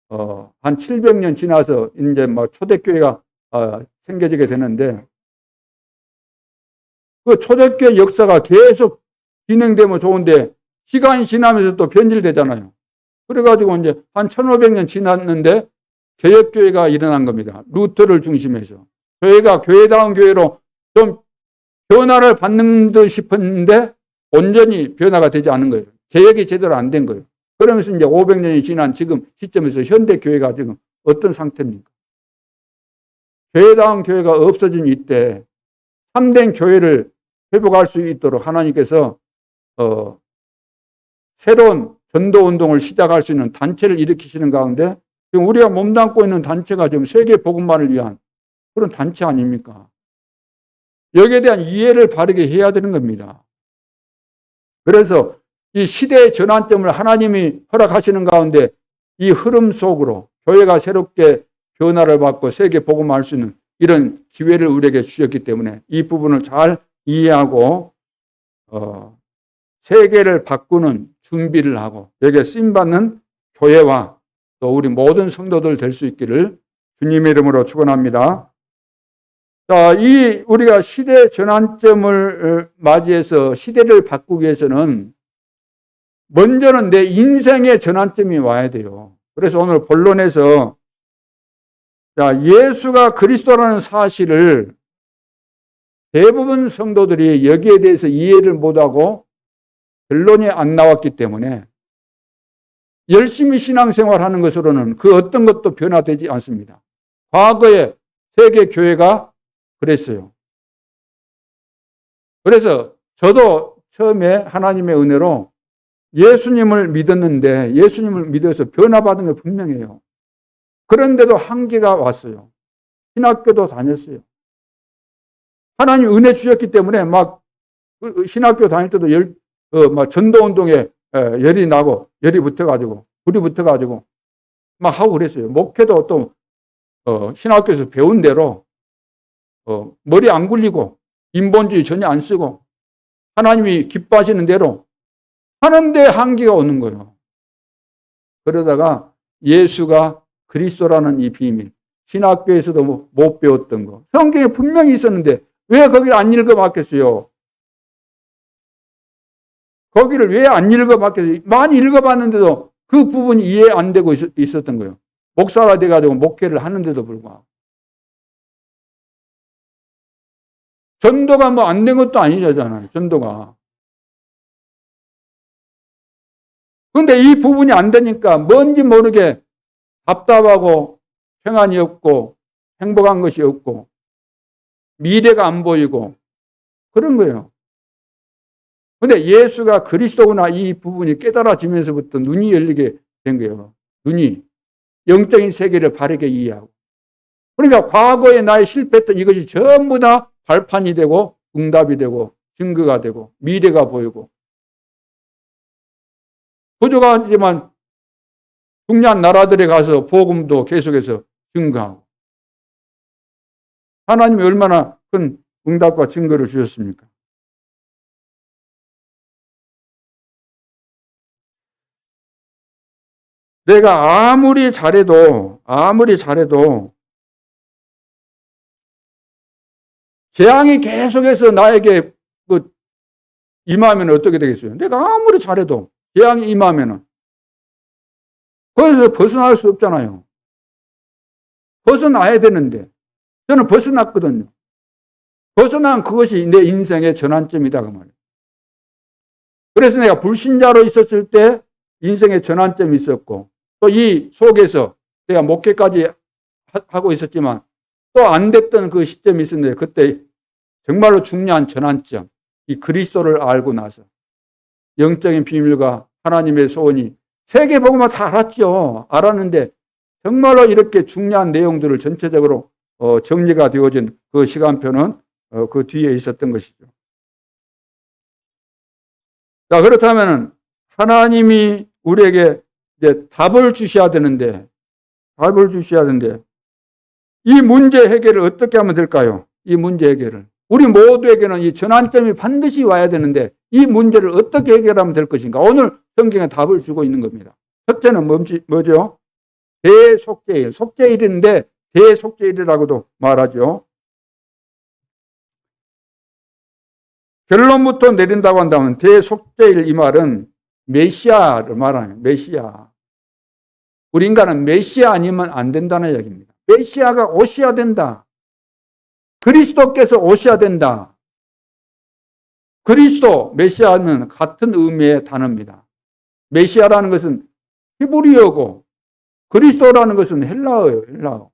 Speaker 1: 한 700년 지나서 이제 초대교회가 생겨지게 되는데 그 초대교회 역사가 계속 진행되면 좋은데 시간이 지나면서 또 변질되잖아요. 그래가지고 이제 한 1500년 지났는데 개혁교회가 일어난 겁니다. 루터를 중심해서. 교회가 교회다운 교회로 좀 변화를 받는 듯 싶었는데 온전히 변화가 되지 않은 거예요. 개혁이 제대로 안 된 거예요. 그러면서 이제 500년이 지난 지금 시점에서 현대 교회가 지금 어떤 상태입니까? 교회다운 교회가 없어진 이때 참된 교회를 회복할 수 있도록 하나님께서 새로운 전도 운동을 시작할 수 있는 단체를 일으키시는 가운데 지금 우리가 몸담고 있는 단체가 지금 세계 복음화를 위한 그런 단체 아닙니까? 여기에 대한 이해를 바르게 해야 되는 겁니다. 그래서 이 시대의 전환점을 하나님이 허락하시는 가운데 이 흐름 속으로 교회가 새롭게 변화를 받고 세계 복음화할 수 있는 이런 기회를 우리에게 주셨기 때문에 이 부분을 잘 이해하고 세계를 바꾸는 준비를 하고 여기에 쓰임받는 교회와 또 우리 모든 성도들 될 수 있기를 주님의 이름으로 축원합니다. 자, 우리가 시대 전환점을 맞이해서 시대를 바꾸기 위해서는 먼저는 내 인생의 전환점이 와야 돼요. 그래서 오늘 본론에서 예수가 그리스도라는 사실을 대부분 성도들이 여기에 대해서 이해를 못하고 결론이 안 나왔기 때문에 열심히 신앙생활하는 것으로는 그 어떤 것도 변화되지 않습니다. 과거에 세계 교회가 그랬어요. 그래서 저도 처음에 하나님의 은혜로 예수님을 믿었는데 예수님을 믿어서 변화받은 게 분명해요. 그런데도 한계가 왔어요. 신학교도 다녔어요. 하나님 은혜 주셨기 때문에 막 신학교 다닐 때도 막 전도운동에 열이 나고 열이 붙어가지고 불이 붙어가지고 막 하고 그랬어요. 목회도 또 신학교에서 배운 대로 머리 안 굴리고 인본주의 전혀 안 쓰고 하나님이 기뻐하시는 대로 하는데 한계가 오는 거예요. 그러다가 예수가 그리스도라는 이 비밀, 신학교에서도 못 배웠던 거, 성경에 분명히 있었는데 왜 거기를 안 읽어봤겠어요? 거기를 왜 안 읽어봤겠어요? 많이 읽어봤는데도 그 부분이 이해 안 되고 있었던 거예요. 목사가 돼가지고 목회를 하는데도 불구하고. 전도가 뭐 안 된 것도 아니잖아요. 전도가. 그런데 이 부분이 안 되니까 뭔지 모르게 답답하고 평안이 없고 행복한 것이 없고 미래가 안 보이고 그런 거예요. 그런데 예수가 그리스도구나 이 부분이 깨달아지면서부터 눈이 열리게 된 거예요. 눈이 영적인 세계를 바르게 이해하고. 그러니까 과거에 나의 실패했던 이것이 전부 다 발판이 되고 응답이 되고 증거가 되고 미래가 보이고 부족하지만 중요한 나라들에 가서 복음도 계속해서 증거하고 하나님이 얼마나 큰 응답과 증거를 주셨습니까? 내가 아무리 잘해도 재앙이 계속해서 나에게 임하면 어떻게 되겠어요? 내가 아무리 잘해도 재앙이 임하면은 거기서 벗어날 수 없잖아요. 벗어나야 되는데 저는 벗어났거든요. 벗어난 그것이 내 인생의 전환점이다 그 말이에요. 그래서 내가 불신자로 있었을 때 인생의 전환점이 있었고 또 이 속에서 내가 목회까지 하고 있었지만 또 안 됐던 그 시점이 있었는데 그때 정말로 중요한 전환점, 이 그리스도를 알고 나서 영적인 비밀과 하나님의 소원이 세계 복음화 다 알았죠. 알았는데 정말로 이렇게 중요한 내용들을 전체적으로 정리가 되어진 그 시간표는 그 뒤에 있었던 것이죠. 자, 그렇다면 하나님이 우리에게 이제 답을 주셔야 되는데 이 문제 해결을 어떻게 하면 될까요? 이 문제 해결을. 우리 모두에게는 이 전환점이 반드시 와야 되는데 이 문제를 어떻게 해결하면 될 것인가? 오늘 성경에 답을 주고 있는 겁니다. 첫째는 뭐죠? 대속죄일. 속죄일인데 대속죄일이라고도 말하죠. 결론부터 내린다고 한다면 대속죄일 이 말은 메시아를 말하는 메시아. 우리 인간은 메시아 아니면 안 된다는 이야기입니다. 메시아가 오셔야 된다. 그리스도께서 오셔야 된다. 그리스도, 메시아는 같은 의미의 단어입니다. 메시아라는 것은 히브리어고 그리스도라는 것은 헬라어예요. 헬라어.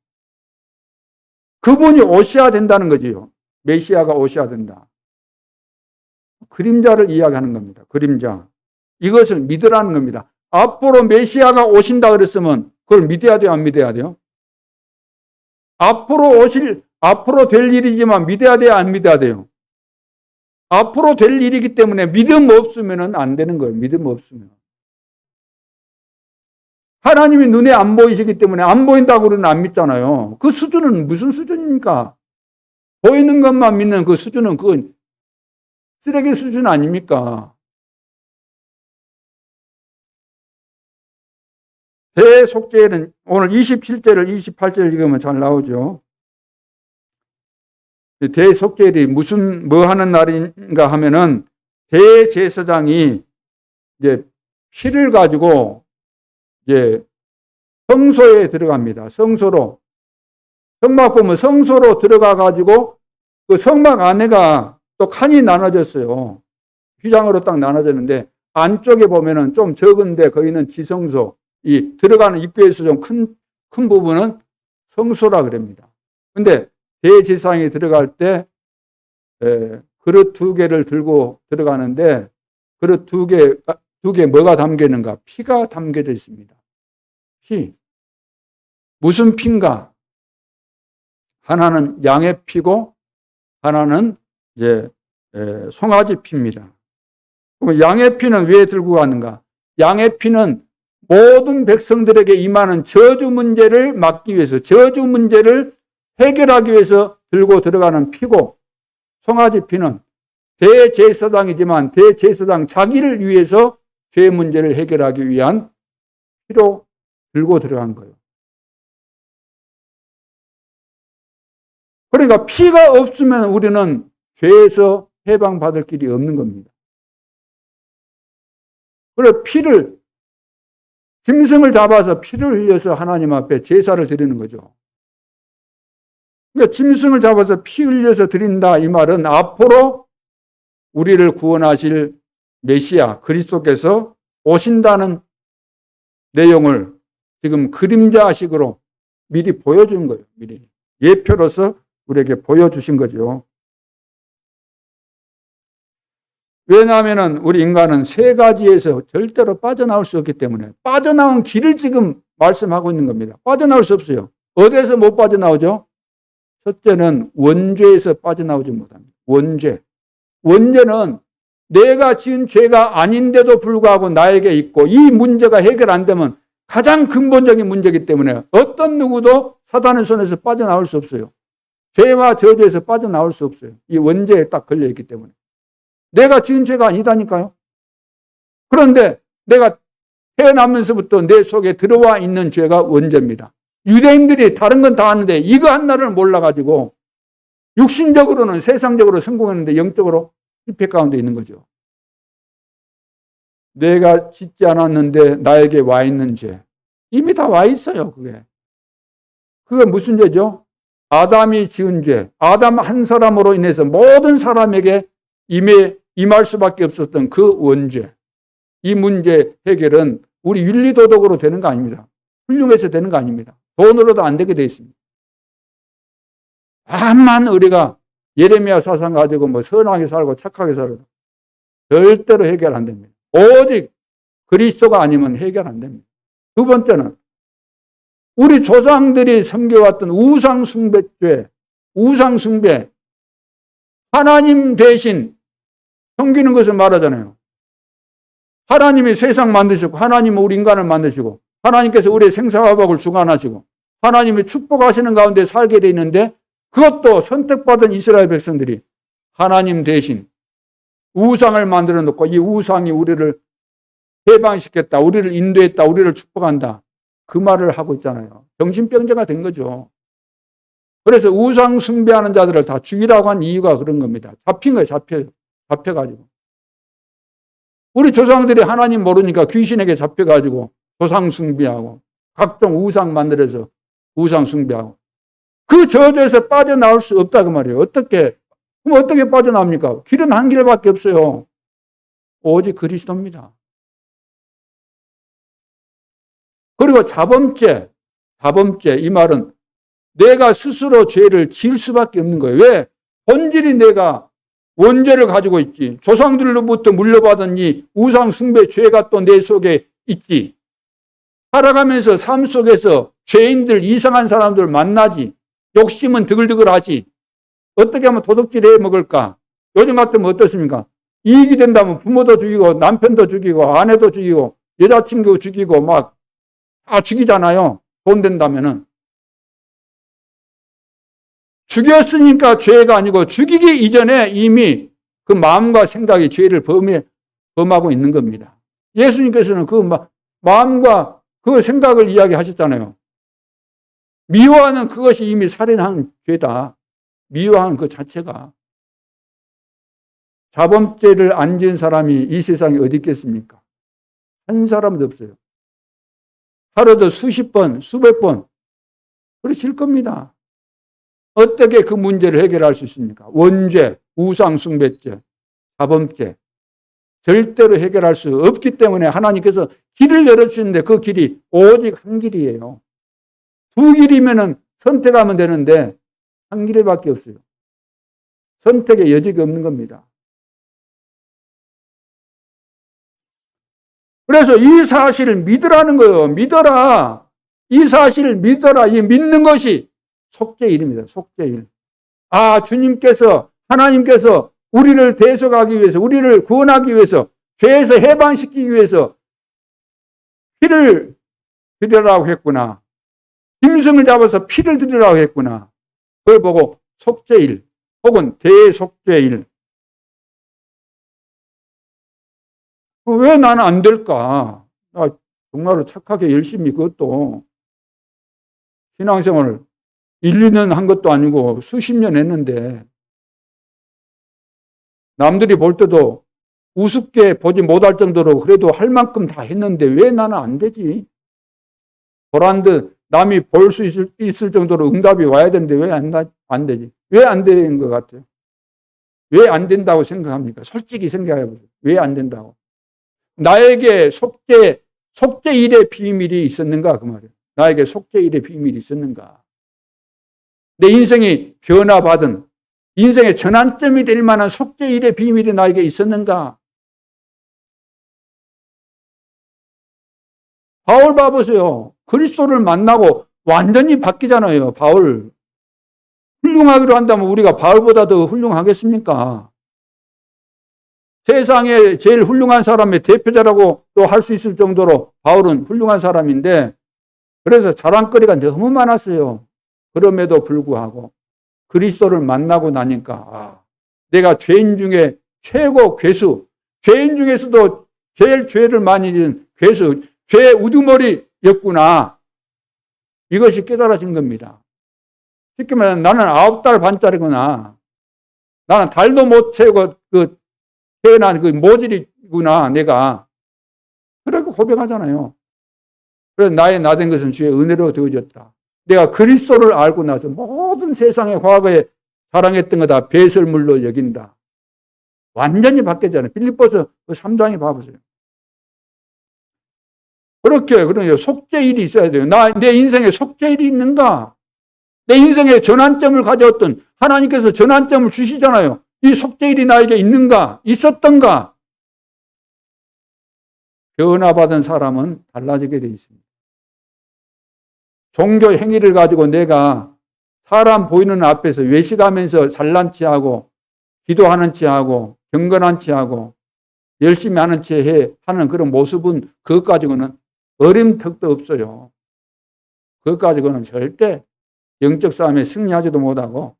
Speaker 1: 그분이 오셔야 된다는 거지요. 메시아가 오셔야 된다. 그림자를 이야기하는 겁니다. 그림자. 이것을 믿으라는 겁니다. 앞으로 메시아가 오신다 그랬으면 그걸 믿어야 돼요? 안 믿어야 돼요? 앞으로 될 일이지만 믿어야 돼요? 안 믿어야 돼요? 앞으로 될 일이기 때문에 믿음 없으면 안 되는 거예요. 믿음 없으면. 하나님이 눈에 안 보이시기 때문에 안 보인다고 우리는 안 믿잖아요. 그 수준은 무슨 수준입니까? 보이는 것만 믿는 그 수준은 그건 쓰레기 수준 아닙니까? 대속죄는 오늘 27절을 28절 읽으면 잘 나오죠. 대속죄일이 뭐 하는 날인가 하면은 대제사장이 이제 피를 가지고 이제 성소에 들어갑니다. 성소로. 성막 보면 성소로 들어가 가지고 그 성막 안에가 또 칸이 나눠졌어요. 휘장으로 딱 나눠졌는데 안쪽에 보면은 좀 적은데 거기는 지성소, 이 들어가는 입구에서 좀 큰 부분은 성소라 그럽니다. 근데 대제사장이 들어갈 때 그릇 2개를 들고 들어가는데 그릇 2개 뭐가 담겨 있는가? 피가 담겨져 있습니다. 피. 무슨 피인가? 하나는 양의 피고 하나는 이제 송아지 피입니다. 그럼 양의 피는 왜 들고 가는가? 양의 피는 모든 백성들에게 임하는 저주 문제를 막기 위해서, 저주 문제를 해결하기 위해서 들고 들어가는 피고, 송아지 피는 대제사장이지만 대제사장 자기를 위해서 죄 문제를 해결하기 위한 피로 들고 들어간 거예요. 그러니까 피가 없으면 우리는 죄에서 해방받을 길이 없는 겁니다. 그래서 피를, 짐승을 잡아서 피를 흘려서 하나님 앞에 제사를 드리는 거죠. 그러니까 짐승을 잡아서 피 흘려서 드린다 이 말은 앞으로 우리를 구원하실 메시아 그리스도께서 오신다는 내용을 지금 그림자식으로 미리 보여준 거예요. 미리 예표로서 우리에게 보여주신 거죠. 왜냐하면 우리 인간은 3가지에서 절대로 빠져나올 수 없기 때문에 빠져나온 길을 지금 말씀하고 있는 겁니다. 빠져나올 수 없어요. 어디에서 못 빠져나오죠? 첫째는 원죄에서 빠져나오지 못합니다. 원죄. 원죄는 내가 지은 죄가 아닌데도 불구하고 나에게 있고 이 문제가 해결 안 되면 가장 근본적인 문제이기 때문에 어떤 누구도 사단의 손에서 빠져나올 수 없어요. 죄와 저주에서 빠져나올 수 없어요. 이 원죄에 딱 걸려있기 때문에. 내가 지은 죄가 아니다니까요. 그런데 내가 태어나면서부터 내 속에 들어와 있는 죄가 원죄입니다. 유대인들이 다른 건 다 아는데 이거 하나를 몰라가지고 육신적으로는 세상적으로 성공했는데 영적으로 실패 가운데 있는 거죠. 내가 짓지 않았는데 나에게 와 있는 죄. 이미 다 와 있어요, 그게. 그게 무슨 죄죠? 아담이 지은 죄. 아담 한 사람으로 인해서 모든 사람에게 임할 수밖에 없었던 그 원죄. 이 문제 해결은 우리 윤리도덕으로 되는 거 아닙니다. 훌륭해서 되는 거 아닙니다. 돈으로도 안 되게 되어 있습니다. 암만 우리가 예레미야 사상 가지고 뭐 선하게 살고 착하게 살아도 절대로 해결 안 됩니다. 오직 그리스도가 아니면 해결 안 됩니다. 두 번째는 우리 조상들이 섬겨왔던 우상숭배죄, 우상숭배, 하나님 대신 섬기는 것을 말하잖아요. 하나님이 세상 만드시고 하나님은 우리 인간을 만드시고 하나님께서 우리의 생사화복을 주관하시고 하나님이 축복하시는 가운데 살게 돼 있는데 그것도 선택받은 이스라엘 백성들이 하나님 대신 우상을 만들어 놓고 이 우상이 우리를 해방시켰다, 우리를 인도했다, 우리를 축복한다. 그 말을 하고 있잖아요. 정신병자가 된 거죠. 그래서 우상 숭배하는 자들을 다 죽이라고 한 이유가 그런 겁니다. 잡힌 거예요. 잡혀가지고. 우리 조상들이 하나님 모르니까 귀신에게 잡혀가지고 조상 숭배하고 각종 우상 만들어서 우상 숭배하고 그 저주에서 빠져나올 수 없다 그 말이에요. 어떻게? 그럼 어떻게 빠져나옵니까? 길은 한 길밖에 없어요. 오직 그리스도입니다. 그리고 자범죄 이 말은 내가 스스로 죄를 지을 수밖에 없는 거예요. 왜? 본질이 내가 원죄를 가지고 있지. 조상들로부터 물려받은 이 우상 숭배 죄가 또 내 속에 있지. 살아가면서 삶 속에서 죄인들, 이상한 사람들 만나지. 욕심은 드글드글하지. 어떻게 하면 도둑질해 먹을까? 요즘 같으면 어떻습니까? 이익이 된다면 부모도 죽이고 남편도 죽이고 아내도 죽이고 여자친구 죽이고 막 다 죽이잖아요. 돈 된다면은. 죽였으니까 죄가 아니고 죽이기 이전에 이미 그 마음과 생각이 죄를 범하고 있는 겁니다. 예수님께서는 그 마음과 그 생각을 이야기하셨잖아요. 미워하는 그것이 이미 살인한 죄다. 미워하는 그 자체가. 자범죄를 안 지은 사람이 이 세상에 어디 있겠습니까? 한 사람도 없어요. 하루도 수십 번, 수백 번 그러실 겁니다. 어떻게 그 문제를 해결할 수 있습니까? 원죄, 우상숭배죄, 자범죄 절대로 해결할 수 없기 때문에 하나님께서 길을 열어주시는데 그 길이 오직 한 길이에요. 두 길이면 선택하면 되는데 한 길밖에 없어요. 선택의 여지가 없는 겁니다. 그래서 이 사실을 믿으라는 거예요. 믿어라. 이 사실을 믿어라. 이 믿는 것이 속죄일입니다. 속죄일. 아, 주님께서, 하나님께서 우리를 대속하기 위해서, 우리를 구원하기 위해서, 죄에서 해방시키기 위해서 피를 드리라고 했구나. 짐승을 잡아서 피를 드리라고 했구나. 그걸 보고 속죄일 혹은 대속죄일. 왜 나는 안 될까? 정말로 착하게 열심히 그것도 신앙생활을 1, 2년 한 것도 아니고 수십 년 했는데 남들이 볼 때도 우습게 보지 못할 정도로 그래도 할 만큼 다 했는데 왜 나는 안 되지? 보란 듯 남이 볼 수 있을 정도로 응답이 와야 되는데 왜 안 되지? 왜 안 되는 것 같아요? 왜 안 된다고 생각합니까? 솔직히 생각해 보세요. 왜 안 된다고? 나에게 속죄일의 비밀이 있었는가? 그 말이에요. 나에게 속죄일의 비밀이 있었는가? 내 인생이 변화받은 인생의 전환점이 될 만한 속죄일의 비밀이 나에게 있었는가? 바울 봐보세요. 그리스도를 만나고 완전히 바뀌잖아요. 바울. 훌륭하기로 한다면 우리가 바울보다 더 훌륭하겠습니까? 세상에 제일 훌륭한 사람의 대표자라고 또 할 수 있을 정도로 바울은 훌륭한 사람인데 그래서 자랑거리가 너무 많았어요. 그럼에도 불구하고 그리스도를 만나고 나니까 내가 죄인 중에 최고 괴수, 죄인 중에서도 제일 죄를 많이 지은 괴수, 죄 우두머리였구나. 이것이 깨달아진 겁니다. 쉽게 말하면 나는 9달 반짜리구나. 나는 달도 못 채우고 태어난 그 모질이구나 내가. 그렇게 고백하잖아요. 그래서 나의 나된 것은 주의 은혜로 되어졌다. 내가 그리스도를 알고 나서 모든 세상의 과거에 자랑했던 거 다 배설물로 여긴다. 완전히 바뀌었잖아요. 빌립보서 3장에 봐보세요. 그러니까 속죄일이 있어야 돼요. 내 인생에 속죄일이 있는가? 내 인생에 전환점을 가져왔던 하나님께서 전환점을 주시잖아요. 이 속죄일이 나에게 있는가? 있었던가? 변화받은 사람은 달라지게 되어 있습니다. 종교 행위를 가지고 내가 사람 보이는 앞에서 외식하면서 잘난 체하고 기도하는 체하고 경건한 체하고 열심히 하는 체 하는 그런 모습은 그것 가지고는 어림턱도 없어요. 그것 가지고는 절대 영적 싸움에 승리하지도 못하고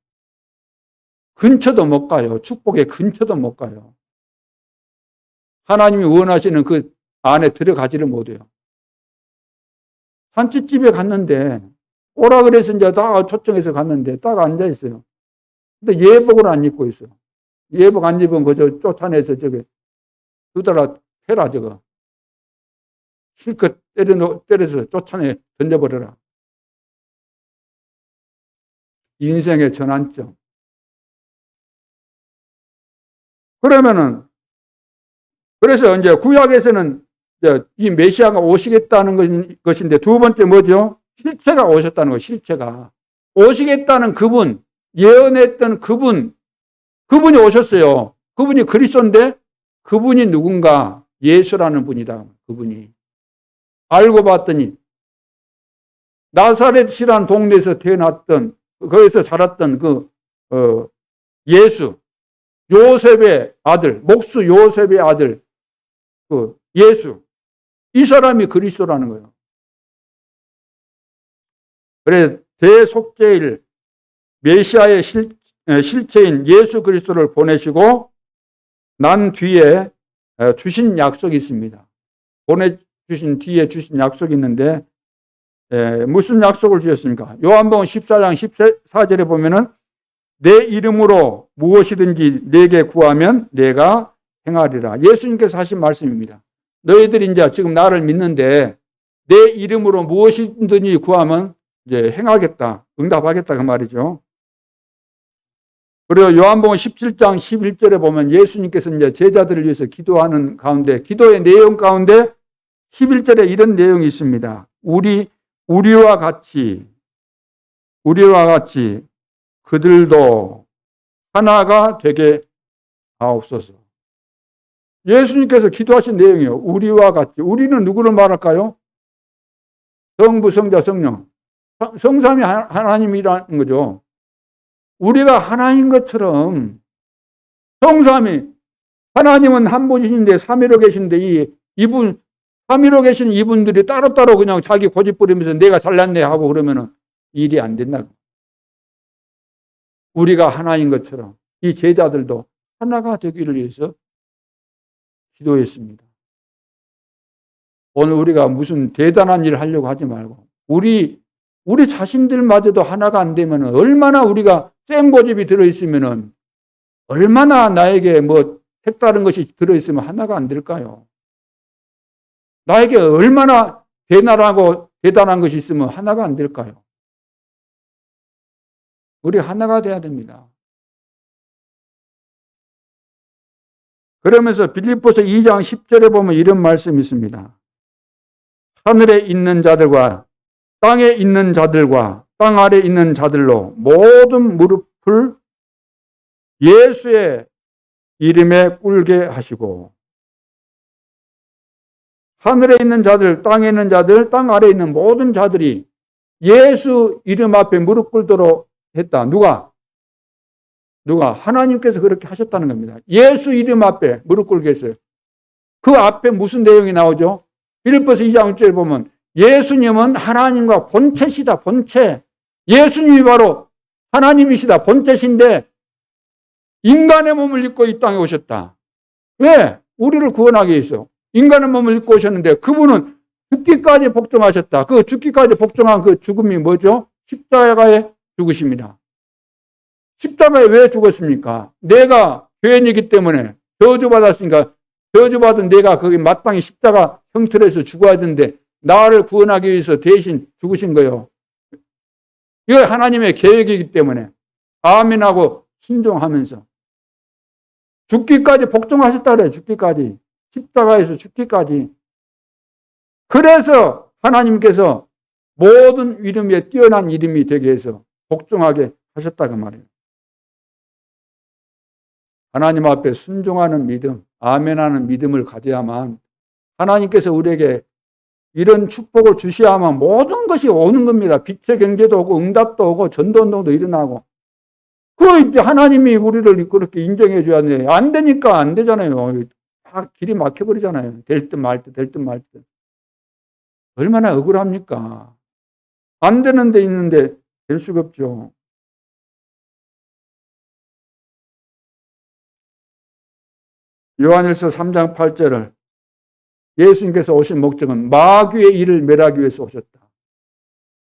Speaker 1: 근처도 못 가요. 축복의 근처도 못 가요. 하나님이 원하시는 그 안에 들어가지를 못해요. 산치집에 갔는데 오라 그래서 이제 다 초청해서 갔는데 딱 앉아 있어요. 근데 예복을 안 입고 있어. 예복 안 입은 그저 쫓아내서 저기 두달아 패라 저거. 실컷 때려서 쫓아내 던져버려라. 인생의 전환점. 그래서 이제 구약에서는 이 메시아가 오시겠다는 것인데, 두 번째 뭐죠? 실체가 오셨다는 거예요. 실체가 오시겠다는 그분, 예언했던 그분이 오셨어요. 그분이 그리스도인데 그분이 누군가? 예수라는 분이다. 그분이. 알고 봤더니 나사렛이라는 동네에서 태어났던, 거기서 자랐던 예수, 요셉의 아들, 목수 요셉의 아들, 예수, 이 사람이 그리스도라는 거예요. 그래서 대속죄일 메시아의 실체인 예수 그리스도를 보내시고 난 뒤에 주신 약속이 있습니다. 보내주신 뒤에 주신 약속이 있는데, 무슨 약속을 주셨습니까? 요한복음 14장 14절에 보면은 내 이름으로 무엇이든지 내게 구하면 내가 행하리라. 예수님께서 하신 말씀입니다. 너희들이 이제 지금 나를 믿는데 내 이름으로 무엇이든지 구하면 이제 행하겠다, 응답하겠다 그 말이죠. 그리고 요한복음 17장 11절에 보면 예수님께서 이제 제자들을 위해서 기도하는 가운데, 기도의 내용 가운데 11절에 이런 내용이 있습니다. 우리와 같이 그들도 하나가 되게 하옵소서. 예수님께서 기도하신 내용이에요. 우리와 같이. 우리는 누구를 말할까요? 성부, 성자, 성령. 성삼위 하나님이라는 거죠. 우리가 하나인 것처럼, 성삼위, 하나님은 한 분이신데 삼위로 계신데 삼위로 계신 이분들이 따로따로 그냥 자기 고집 부리면서 내가 잘났네 하고 그러면은 일이 안 된다. 우리가 하나인 것처럼 이 제자들도 하나가 되기를 위해서 기도했습니다. 오늘 우리가 무슨 대단한 일을 하려고 하지 말고 우리 자신들마저도 하나가 안 되면 얼마나 우리가 센 고집이 들어있으면 얼마나 나에게 뭐 색다른 것이 들어있으면 하나가 안 될까요? 나에게 얼마나 대단한 것이 있으면 하나가 안 될까요? 우리 하나가 돼야 됩니다. 그러면서 빌립보서 2장 10절에 보면 이런 말씀이 있습니다. 하늘에 있는 자들과 땅에 있는 자들과 땅 아래 있는 자들로 모든 무릎을 예수의 이름에 꿇게 하시고, 하늘에 있는 자들, 땅에 있는 자들, 땅 아래에 있는 모든 자들이 예수 이름 앞에 무릎 꿇도록 했다. 누가? 하나님께서 그렇게 하셨다는 겁니다. 예수 이름 앞에 무릎 꿇게 했어요. 그 앞에 무슨 내용이 나오죠? 빌립보서 2장 1절에 보면 예수님은 하나님과 본체시다. 본체. 예수님이 바로 하나님이시다. 본체신데 인간의 몸을 입고 이 땅에 오셨다. 왜? 우리를 구원하기 위해서. 인간의 몸을 입고 오셨는데 그분은 죽기까지 복종하셨다. 그 죽기까지 복종한 그 죽음이 뭐죠? 십자가의 죽으십니다. 십자가에 왜 죽었습니까? 내가 죄인이기 때문에 저주받았으니까 저주받은 내가 거기 마땅히 십자가 형태로 해서 죽어야 되는데 나를 구원하기 위해서 대신 죽으신 거예요. 이거 하나님의 계획이기 때문에 아멘하고 순종하면서 죽기까지 복종하셨다 그래요. 죽기까지. 십자가에서 죽기까지. 그래서 하나님께서 모든 이름에 뛰어난 이름이 되게 해서 복종하게 하셨다고 말이에요. 하나님 앞에 순종하는 믿음, 아멘하는 믿음을 가져야만 하나님께서 우리에게 이런 축복을 주셔야만 모든 것이 오는 겁니다. 빛의 경제도 오고 응답도 오고 전도운동도 일어나고. 이제 하나님이 우리를 그렇게 인정해 줘야 돼. 안 되니까 안 되잖아요. 다 길이 막혀버리잖아요. 될 듯 말 듯, 될 듯 말 듯. 얼마나 억울합니까? 안 되는 데 있는데 될 수가 없죠. 요한일서 3장 8절을 예수님께서 오신 목적은 마귀의 일을 멸하기 위해서 오셨다.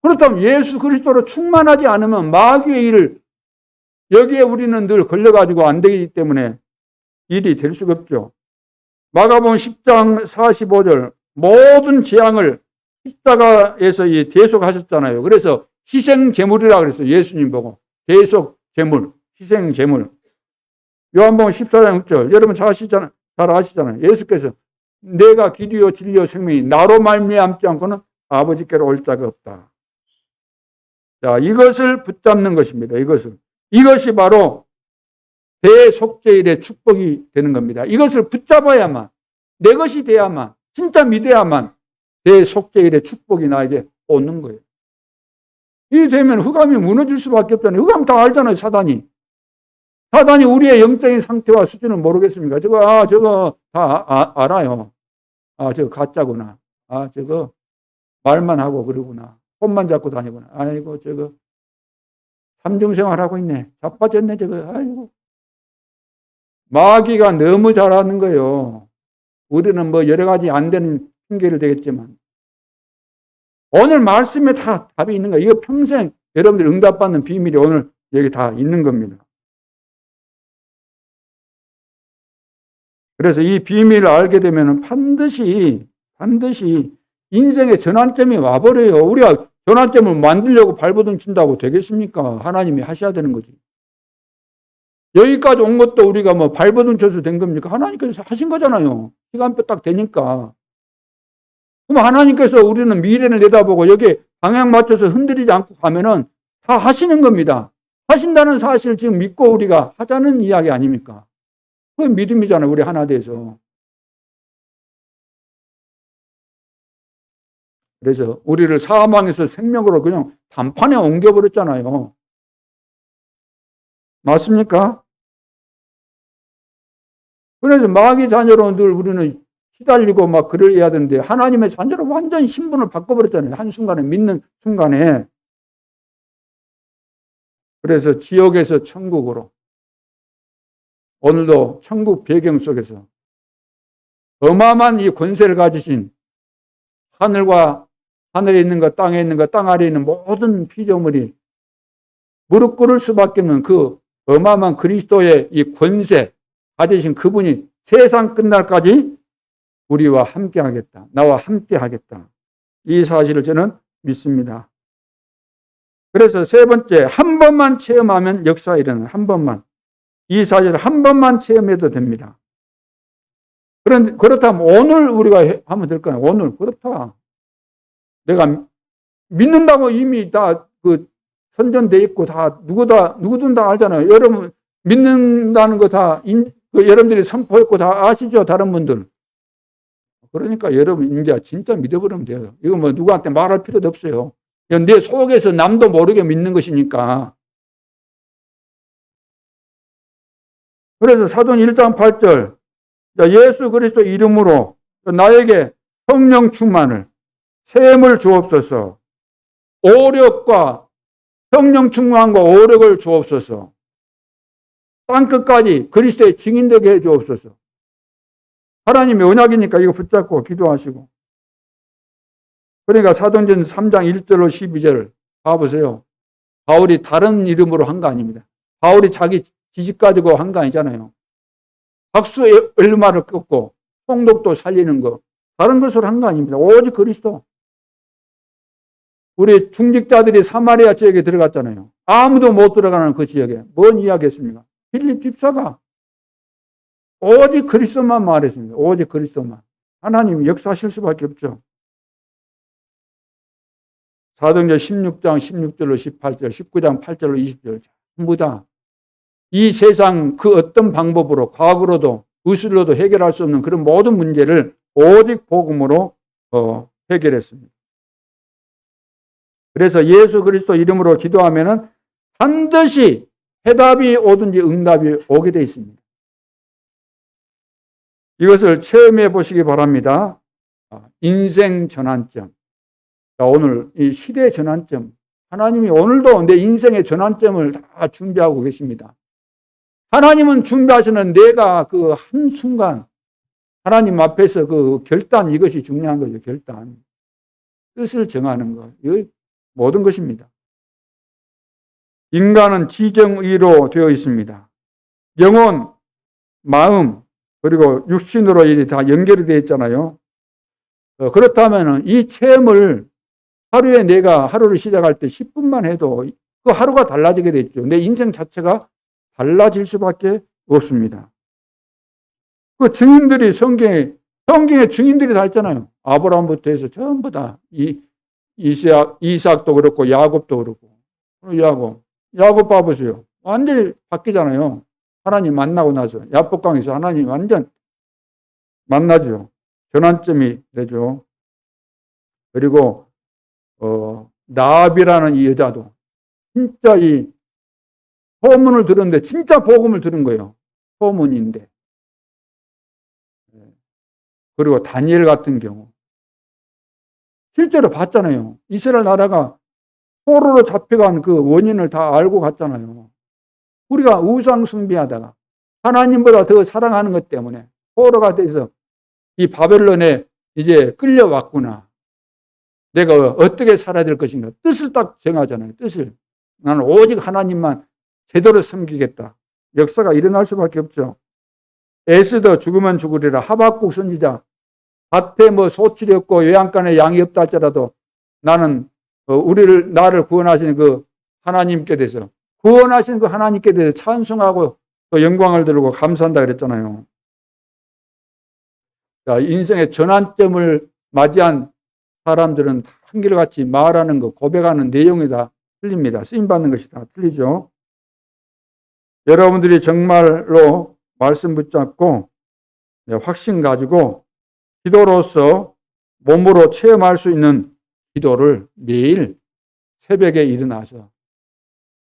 Speaker 1: 그렇다면 예수 그리스도로 충만하지 않으면 마귀의 일을 여기에 우리는 늘 걸려가지고 안 되기 때문에 일이 될 수가 없죠. 마가복음 10장 45절 모든 재앙을 십자가에서 대속하셨잖아요. 그래서 희생 제물이라 그랬어요. 예수님 보고 대속 제물, 희생 제물. 요한복음 14장 6절. 여러분 잘 아시잖아요. 예수께서 내가 길이요 진리요 생명이 나로 말미암지 않고는 아버지께로 올 자가 없다. 자, 이것을 붙잡는 것입니다. 이것이 바로 대속죄일의 축복이 되는 겁니다. 이것을 붙잡아야만, 내 것이 돼야만, 진짜 믿어야만 대속죄일의 축복이 나에게 오는 거예요. 이렇게 되면 흑암이 무너질 수밖에 없잖아요. 흑암 다 알잖아요, 사단이. 사단이 우리의 영적인 상태와 수준을 모르겠습니까? 저거 다 알아요. 저거 가짜구나. 저거 말만 하고 그러구나. 손만 잡고 다니구나. 아이고, 저거 삼중생활하고 있네. 자빠졌네, 저거. 아이고. 마귀가 너무 잘하는 거예요. 우리는 뭐 여러 가지 안 되는 핑계를 대겠지만. 오늘 말씀에 다 답이 있는 거예요. 이거 평생 여러분들이 응답받는 비밀이 오늘 여기 다 있는 겁니다. 그래서 이 비밀을 알게 되면 반드시 인생의 전환점이 와버려요. 우리가 전환점을 만들려고 발버둥 친다고 되겠습니까? 하나님이 하셔야 되는 거지. 여기까지 온 것도 우리가 뭐 발버둥 쳐서 된 겁니까? 하나님께서 하신 거잖아요. 시간표 딱 되니까. 그럼 하나님께서 우리는 미래를 내다보고 여기에 방향 맞춰서 흔들리지 않고 가면은 다 하시는 겁니다. 하신다는 사실을 지금 믿고 우리가 하자는 이야기 아닙니까? 그게 믿음이잖아요. 우리 하나 돼서. 그래서 우리를 사망에서 생명으로 그냥 단판에 옮겨버렸잖아요. 맞습니까? 그래서 마귀 자녀로 늘 우리는 시달리고 막 그래야 되는데 하나님의 자녀로 완전히 신분을 바꿔버렸잖아요. 한순간에 믿는 순간에. 그래서 지옥에서 천국으로 오늘도 천국 배경 속에서 어마어마한 이 권세를 가지신 하늘과 하늘에 있는 것, 땅에 있는 것, 땅 아래에 있는 모든 피조물이 무릎 꿇을 수밖에 없는 그 어마어마한 그리스도의 이 권세 가지신 그분이 세상 끝날까지 우리와 함께 하겠다. 나와 함께 하겠다. 이 사실을 저는 믿습니다. 그래서 세 번째, 한 번만 체험하면 역사가 일어나는 한 번만. 이 사실을 한 번만 체험해도 됩니다. 그렇다면 오늘 우리가 하면 될까요? 오늘 그렇다. 내가 믿는다고 이미 다 그 선전돼 있고 다 누구든 다 알잖아요. 여러분 믿는다는 거 다 여러분들이 선포했고 다 아시죠? 다른 분들. 그러니까 여러분 이제 진짜 믿어버리면 돼요. 이거 뭐 누구한테 말할 필요도 없어요. 내 속에서 남도 모르게 믿는 것이니까. 그래서 사도행 1장 8절 예수 그리스도 이름으로 나에게 성령 충만을 셈을 주옵소서. 오력과 성령 충만과 오력을 주옵소서. 땅끝까지 그리스도의 증인되게 해 주옵소서. 하나님의 언약이니까 이거 붙잡고 기도하시고. 그러니까 사도행전 3장 1절로 12절 봐보세요. 바울이 다른 이름으로 한 거 아닙니다. 바울이 자기 지식 가지고 한 거 아니잖아요. 박수 얼마를 꺾고 통독도 살리는 거 다른 것으로 한 거 아닙니다. 오직 그리스도. 우리 중직자들이 사마리아 지역에 들어갔잖아요. 아무도 못 들어가는 그 지역에 뭔 이야기했습니까? 빌립 집사가 오직 그리스도만 말했습니다. 오직 그리스도만. 하나님이 역사하실 수밖에 없죠. 사도행전 16장 16절로 18절, 19장 8절로 20절 전부 다 이 세상 그 어떤 방법으로 과거로도 의술로도 해결할 수 없는 그런 모든 문제를 오직 복음으로 해결했습니다. 그래서 예수 그리스도 이름으로 기도하면은 반드시 해답이 오든지 응답이 오게 되어 있습니다. 이것을 체험해 보시기 바랍니다. 인생 전환점. 오늘 이 시대 전환점. 하나님이 오늘도 내 인생의 전환점을 다 준비하고 계십니다. 하나님은 준비하시는 내가 그 한순간 하나님 앞에서 그 결단, 이것이 중요한 거죠. 결단. 뜻을 정하는 것. 이 모든 것입니다. 인간은 지정의로 되어 있습니다. 영혼, 마음, 그리고 육신으로 일이 다 연결이 되어 있잖아요. 그렇다면 이 체험을 하루에 내가 하루를 시작할 때 10분만 해도 그 하루가 달라지게 됐죠. 내 인생 자체가 달라질 수밖에 없습니다. 그 증인들이 성경에 증인들이 다 있잖아요. 아브라함부터 해서 전부 다 이삭도 그렇고 야곱도 그렇고 야곱 봐보세요. 완전히 바뀌잖아요. 하나님 만나고 나서 야복강에서 하나님 완전 만나죠. 전환점이 되죠. 그리고 라합이라는 이 여자도 진짜 이 소문을 들었는데 진짜 복음을 들은 거예요. 소문인데. 그리고 다니엘 같은 경우 실제로 봤잖아요. 이스라엘 나라가 포로로 잡혀간 그 원인을 다 알고 갔잖아요. 우리가 우상 숭배하다가 하나님보다 더 사랑하는 것 때문에 포로가 돼서 이 바벨론에 이제 끌려왔구나. 내가 어떻게 살아야 될 것인가. 뜻을 딱 정하잖아요. 뜻을. 나는 오직 하나님만 제대로 섬기겠다. 역사가 일어날 수밖에 없죠. 에스더 죽으면 죽으리라. 하박국 선지자 밭에 소출이 없고 외양간에 양이 없다 할지라도 나는 나를 구원하시는 그 하나님께 대해서 구원하신 그 하나님께 대해서 찬송하고 또 영광을 들고 감사한다 그랬잖아요. 자, 인생의 전환점을 맞이한 사람들은 한결같이 말하는 것, 고백하는 내용이 다 틀립니다. 쓰임받는 것이 다 틀리죠. 여러분들이 정말로 말씀 붙잡고 확신 가지고 기도로서 몸으로 체험할 수 있는 기도를 매일 새벽에 일어나서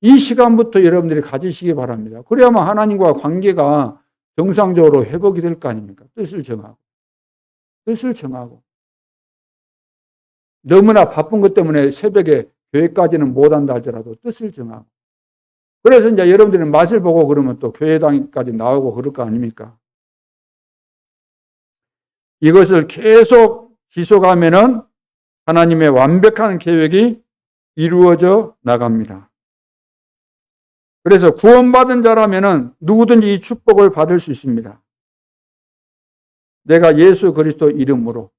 Speaker 1: 이 시간부터 여러분들이 가지시기 바랍니다. 그래야만 하나님과 관계가 정상적으로 회복이 될 거 아닙니까? 뜻을 정하고. 너무나 바쁜 것 때문에 새벽에 교회까지는 못한다 하더라도 뜻을 정하고. 그래서 이제 여러분들은 맛을 보고 그러면 또 교회당까지 나오고 그럴 거 아닙니까? 이것을 계속 지속하면은 하나님의 완벽한 계획이 이루어져 나갑니다. 그래서 구원받은 자라면은 누구든지 이 축복을 받을 수 있습니다. 내가 예수 그리스도 이름으로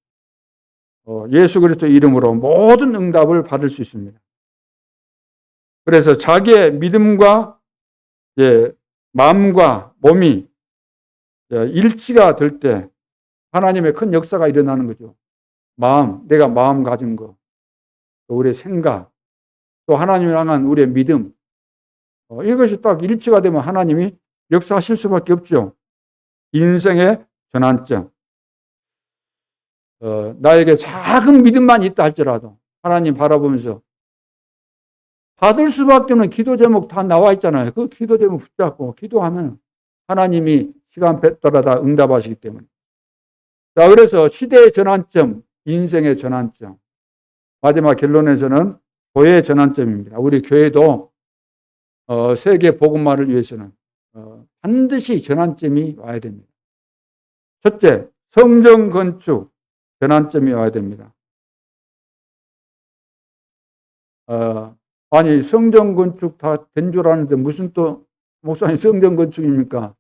Speaker 1: 모든 응답을 받을 수 있습니다. 그래서 자기의 믿음과 마음과 몸이 일치가 될 때 하나님의 큰 역사가 일어나는 거죠. 내가 마음 가진 거, 또 우리의 생각, 또 하나님을 향한 우리의 믿음, 이것이 딱 일치가 되면 하나님이 역사하실 수밖에 없죠. 인생의 전환점. 나에게 작은 믿음만 있다 할지라도 하나님 바라보면서 받을 수밖에 없는 기도 제목 다 나와 있잖아요. 그 기도 제목 붙잡고 기도하면 하나님이 시간 따라 응답하시기 때문에. 자, 그래서 시대의 전환점, 인생의 전환점. 마지막 결론에서는 교회의 전환점입니다. 우리 교회도 세계 복음화를 위해서는 반드시 전환점이 와야 됩니다. 첫째, 성전 건축 전환점이 와야 됩니다. 아니 성전 건축 다 된 줄 아는데 무슨 또 목사님 성전 건축입니까?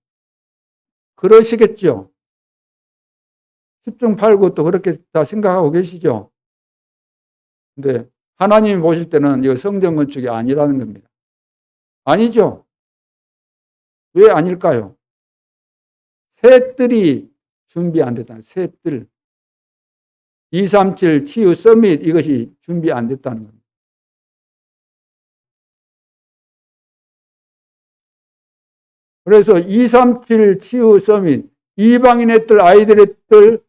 Speaker 1: 그러시겠죠. 10중 8구 또 그렇게 다 생각하고 계시죠. 근데 하나님이 보실 때는 이거 성전 건축이 아니라는 겁니다. 아니죠. 왜 아닐까요? 새 뜰이 준비 안 됐다는 새 뜰. 237 치유 서밋 이것이 준비 안 됐다는 겁니다. 그래서 237 치유 서밋 이방인의 뜰, 아이들의 뜰,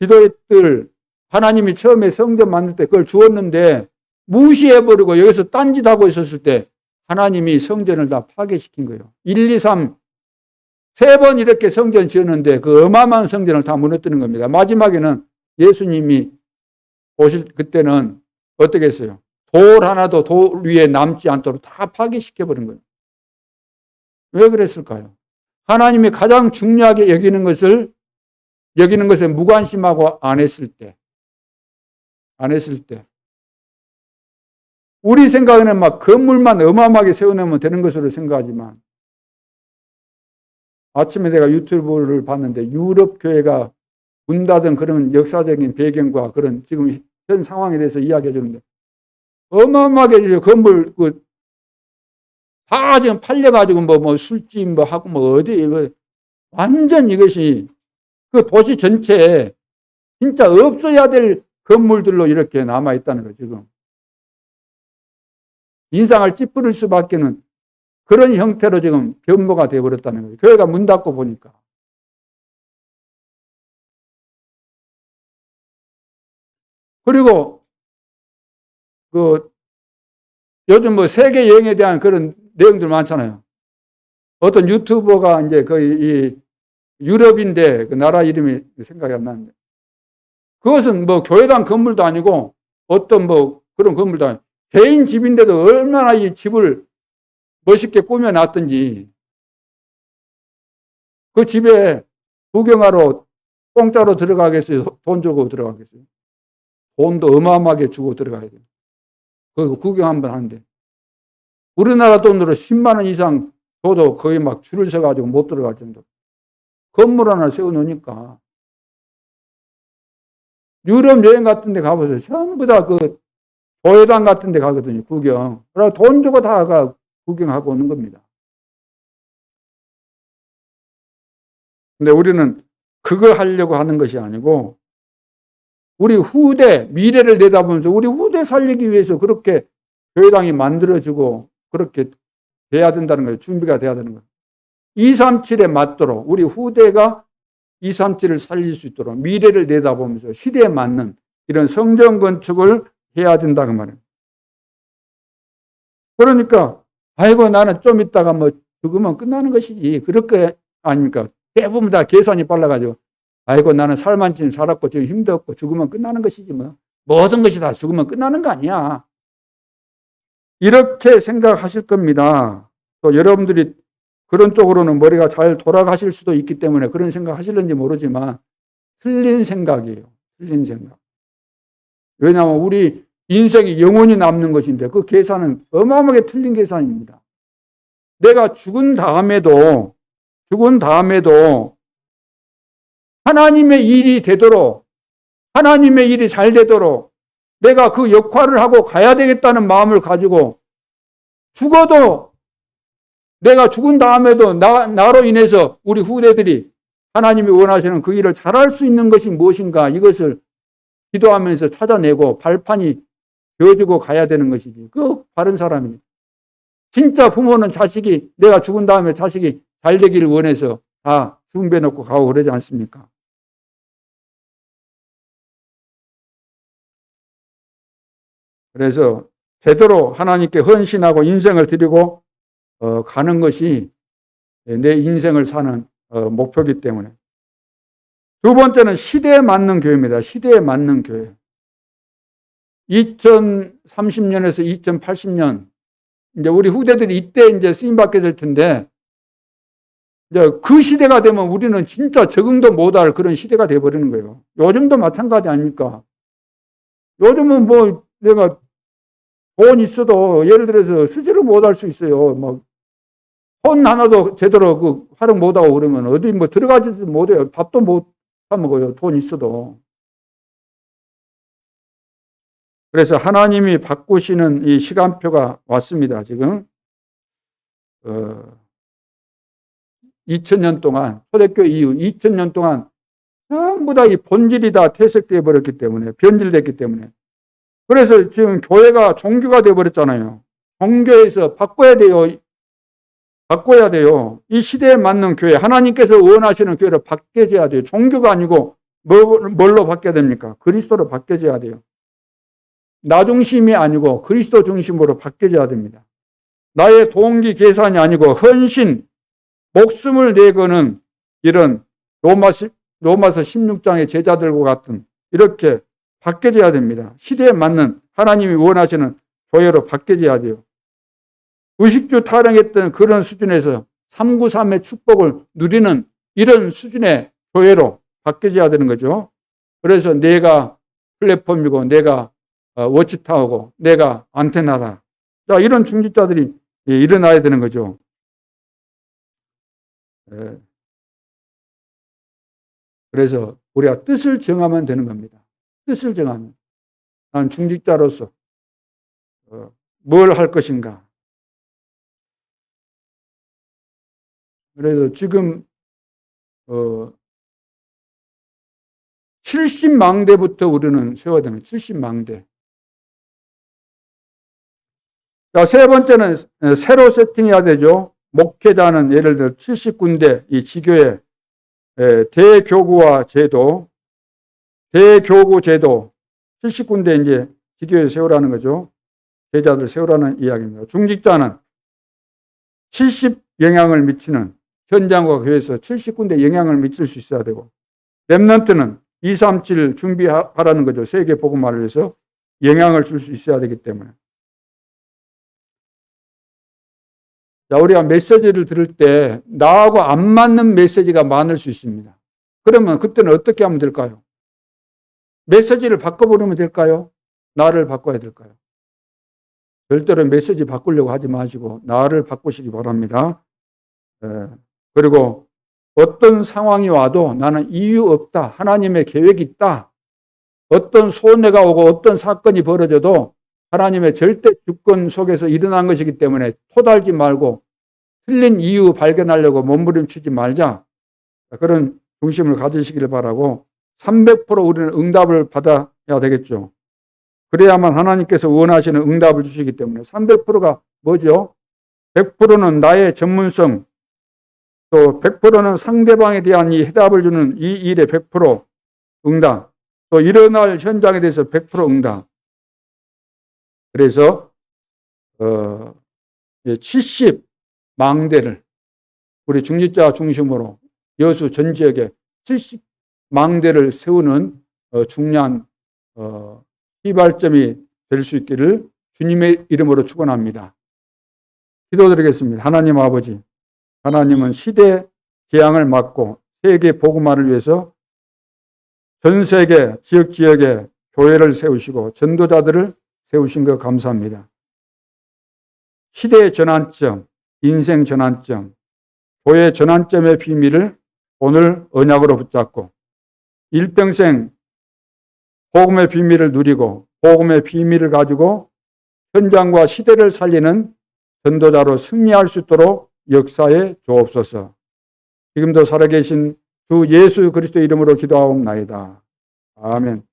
Speaker 1: 기도의 뜰, 하나님이 처음에 성전 만들 때 그걸 주었는데 무시해버리고 여기서 딴짓하고 있었을 때 하나님이 성전을 다 파괴시킨 거예요. 1, 2, 3, 3번 이렇게 성전 지었는데 그 어마어마한 성전을 다 무너뜨리는 겁니다. 마지막에는 예수님이 오실 그때는 어떻게 했어요? 돌 하나도 돌 위에 남지 않도록 다 파괴시켜버린 거예요. 왜 그랬을까요? 하나님이 가장 중요하게 여기는 것에 무관심하고 안 했을 때. 우리 생각에는 막 건물만 어마어마하게 세워놓으면 되는 것으로 생각하지만 아침에 내가 유튜브를 봤는데 유럽 교회가 문 닫은 그런 역사적인 배경과 그런 지금 현 상황에 대해서 이야기해 주는데 어마어마하게 건물 다 지금 팔려가지고 뭐 술집 뭐 하고 뭐 어디 완전 이것이 그 도시 전체에 진짜 없어야 될 건물들로 이렇게 남아있다는 거죠, 지금. 인상을 찌푸릴 수밖에는 그런 형태로 지금 변모가 되어버렸다는 거예요. 교회가 문 닫고 보니까. 그리고 그 요즘 뭐 세계 여행에 대한 그런 내용들 많잖아요. 어떤 유튜버가 이제 거의 유럽인데 그 나라 이름이 생각이 안 나는데 그것은 뭐 교회당 건물도 아니고 어떤 뭐 그런 건물도 아니고 개인 집인데도 얼마나 이 집을 멋있게 꾸며놨든지 그 집에 구경하러 공짜로 들어가겠어요? 돈 주고 들어가겠어요? 돈도 어마어마하게 주고 들어가야 돼요. 그 구경 한번 하는데 우리나라 돈으로 10만 원 이상 줘도 거의 막 줄을 서가지고 못 들어갈 정도. 건물 하나 세워놓으니까 유럽 여행 같은 데 가보세요. 전부 다 그 교회당 같은 데 가거든요. 구경. 그래서 돈 주고 다 가 구경하고 오는 겁니다. 근데 우리는 그거 하려고 하는 것이 아니고 우리 후대, 미래를 내다보면서 우리 후대 살리기 위해서 그렇게 교회당이 만들어지고 그렇게 돼야 된다는 거예요. 준비가 돼야 되는 거예요. 237에 맞도록 우리 후대가 237을 살릴 수 있도록 미래를 내다보면서 시대에 맞는 이런 성전 건축을 해야 된다 그 말이에요. 그러니까 아이고 나는 좀 있다가 뭐 죽으면 끝나는 것이지 그럴 거 아닙니까? 대부분 다 계산이 빨라가지고 아이고 나는 살만큼 살았고 지금 힘도 없고 죽으면 끝나는 것이지 뭐 모든 것이 다 죽으면 끝나는 거 아니야. 이렇게 생각하실 겁니다. 또 여러분들이 그런 쪽으로는 머리가 잘 돌아가실 수도 있기 때문에 그런 생각 하실는지 모르지만 틀린 생각이에요. 틀린 생각. 왜냐하면 우리 인생이 영원히 남는 것인데 그 계산은 어마어마하게 틀린 계산입니다. 내가 죽은 다음에도 하나님의 일이 되도록 하나님의 일이 잘 되도록 내가 그 역할을 하고 가야 되겠다는 마음을 가지고 죽어도 내가 죽은 다음에도 나로 인해서 우리 후대들이 하나님이 원하시는 그 일을 잘할 수 있는 것이 무엇인가 이것을 기도하면서 찾아내고 발판이 되어지고 가야 되는 것이지. 그 바른 사람이. 진짜 부모는 자식이 내가 죽은 다음에 자식이 잘 되기를 원해서 다 숭배 놓고 가고 그러지 않습니까? 그래서 제대로 하나님께 헌신하고 인생을 드리고 가는 것이 내 인생을 사는 목표이기 때문에. 두 번째는 시대에 맞는 교회입니다. 시대에 맞는 교회. 2030년에서 2080년 이제 우리 후대들이 이때 이제 쓰임 받게 될 텐데 이제 그 시대가 되면 우리는 진짜 적응도 못할 그런 시대가 돼 버리는 거예요. 요즘도 마찬가지 아닙니까? 요즘은 뭐 내가 돈 있어도 예를 들어서 쓰지를 못할 수 있어요. 막 돈 하나도 제대로 그 활용 못하고 그러면 어디 뭐 들어가지도 못해요. 밥도 못 사 먹어요. 돈 있어도. 그래서 하나님이 바꾸시는 이 시간표가 왔습니다. 지금 2000년 동안 초대교회 이후 2000년 동안 전부 다 이 본질이 다 퇴색되어 버렸기 때문에 변질됐기 때문에 그래서 지금 교회가 종교가 되어 버렸잖아요. 종교에서 바꿔야 돼요. 바꿔야 돼요. 이 시대에 맞는 교회, 하나님께서 원하시는 교회로 바뀌어져야 돼요. 종교가 아니고 뭘로 바뀌어야 됩니까? 그리스도로 바뀌어져야 돼요. 나 중심이 아니고 그리스도 중심으로 바뀌어져야 됩니다. 나의 동기 계산이 아니고 헌신, 목숨을 내거는 이런 로마서 16장의 제자들과 같은 이렇게 바뀌어져야 됩니다. 시대에 맞는 하나님이 원하시는 교회로 바뀌어져야 돼요. 의식주 타령했던 그런 수준에서 393의 축복을 누리는 이런 수준의 교회로 바뀌어져야 되는 거죠. 그래서 내가 플랫폼이고 내가 워치타워고 내가 안테나다. 자, 이런 중직자들이 일어나야 되는 거죠. 그래서 우리가 뜻을 정하면 되는 겁니다. 뜻을 정하면. 난 중직자로서 뭘 할 것인가. 그래서 지금 70망대부터 우리는 세워야 됩니다. 70망대. 자, 세 번째는 새로 세팅해야 되죠. 목회자는 예를 들어 70군데 이 지교회 대교구 제도 70군데 이제 지교회 세우라는 거죠. 제자들 세우라는 이야기입니다. 중직자는 70 영향을 미치는 현장과 교회에서 70군데 영향을 미칠 수 있어야 되고, 렘넌트는 237 준비하라는 거죠. 세계 복음화를 해서 영향을 줄 수 있어야 되기 때문에. 자, 우리가 메시지를 들을 때 나하고 안 맞는 메시지가 많을 수 있습니다. 그러면 그때는 어떻게 하면 될까요? 메시지를 바꿔버리면 될까요? 나를 바꿔야 될까요? 절대로 메시지 바꾸려고 하지 마시고 나를 바꾸시기 바랍니다. 그리고 어떤 상황이 와도 나는 이유 없다. 하나님의 계획이 있다. 어떤 손해가 오고 어떤 사건이 벌어져도 하나님의 절대 주권 속에서 일어난 것이기 때문에 토달지 말고 틀린 이유 발견하려고 몸부림치지 말자. 그런 중심을 가지시기를 바라고 300% 우리는 응답을 받아야 되겠죠. 그래야만 하나님께서 원하시는 응답을 주시기 때문에 300%가 뭐죠? 100%는 나의 전문성, 또 100%는 상대방에 대한 이 해답을 주는 이 일의 100% 응답, 또 일어날 현장에 대해서 100% 응답. 그래서 70망대를 우리 중직자 중심으로 여수 전 지역에 70망대를 세우는 중요한 휘발점이 될 수 있기를 주님의 이름으로 축원합니다. 기도드리겠습니다. 하나님 아버지, 하나님은 시대 재앙을 막고 세계 복음화를 위해서 전 세계 지역에 교회를 세우시고 전도자들을 세우신 것 감사합니다. 시대의 전환점, 인생 전환점, 교회 전환점의 비밀을 오늘 언약으로 붙잡고 일평생 복음의 비밀을 누리고 복음의 비밀을 가지고 현장과 시대를 살리는 전도자로 승리할 수 있도록 역사에 주옵소서. 지금도 살아계신 주 예수 그리스도 이름으로 기도하옵나이다. 아멘.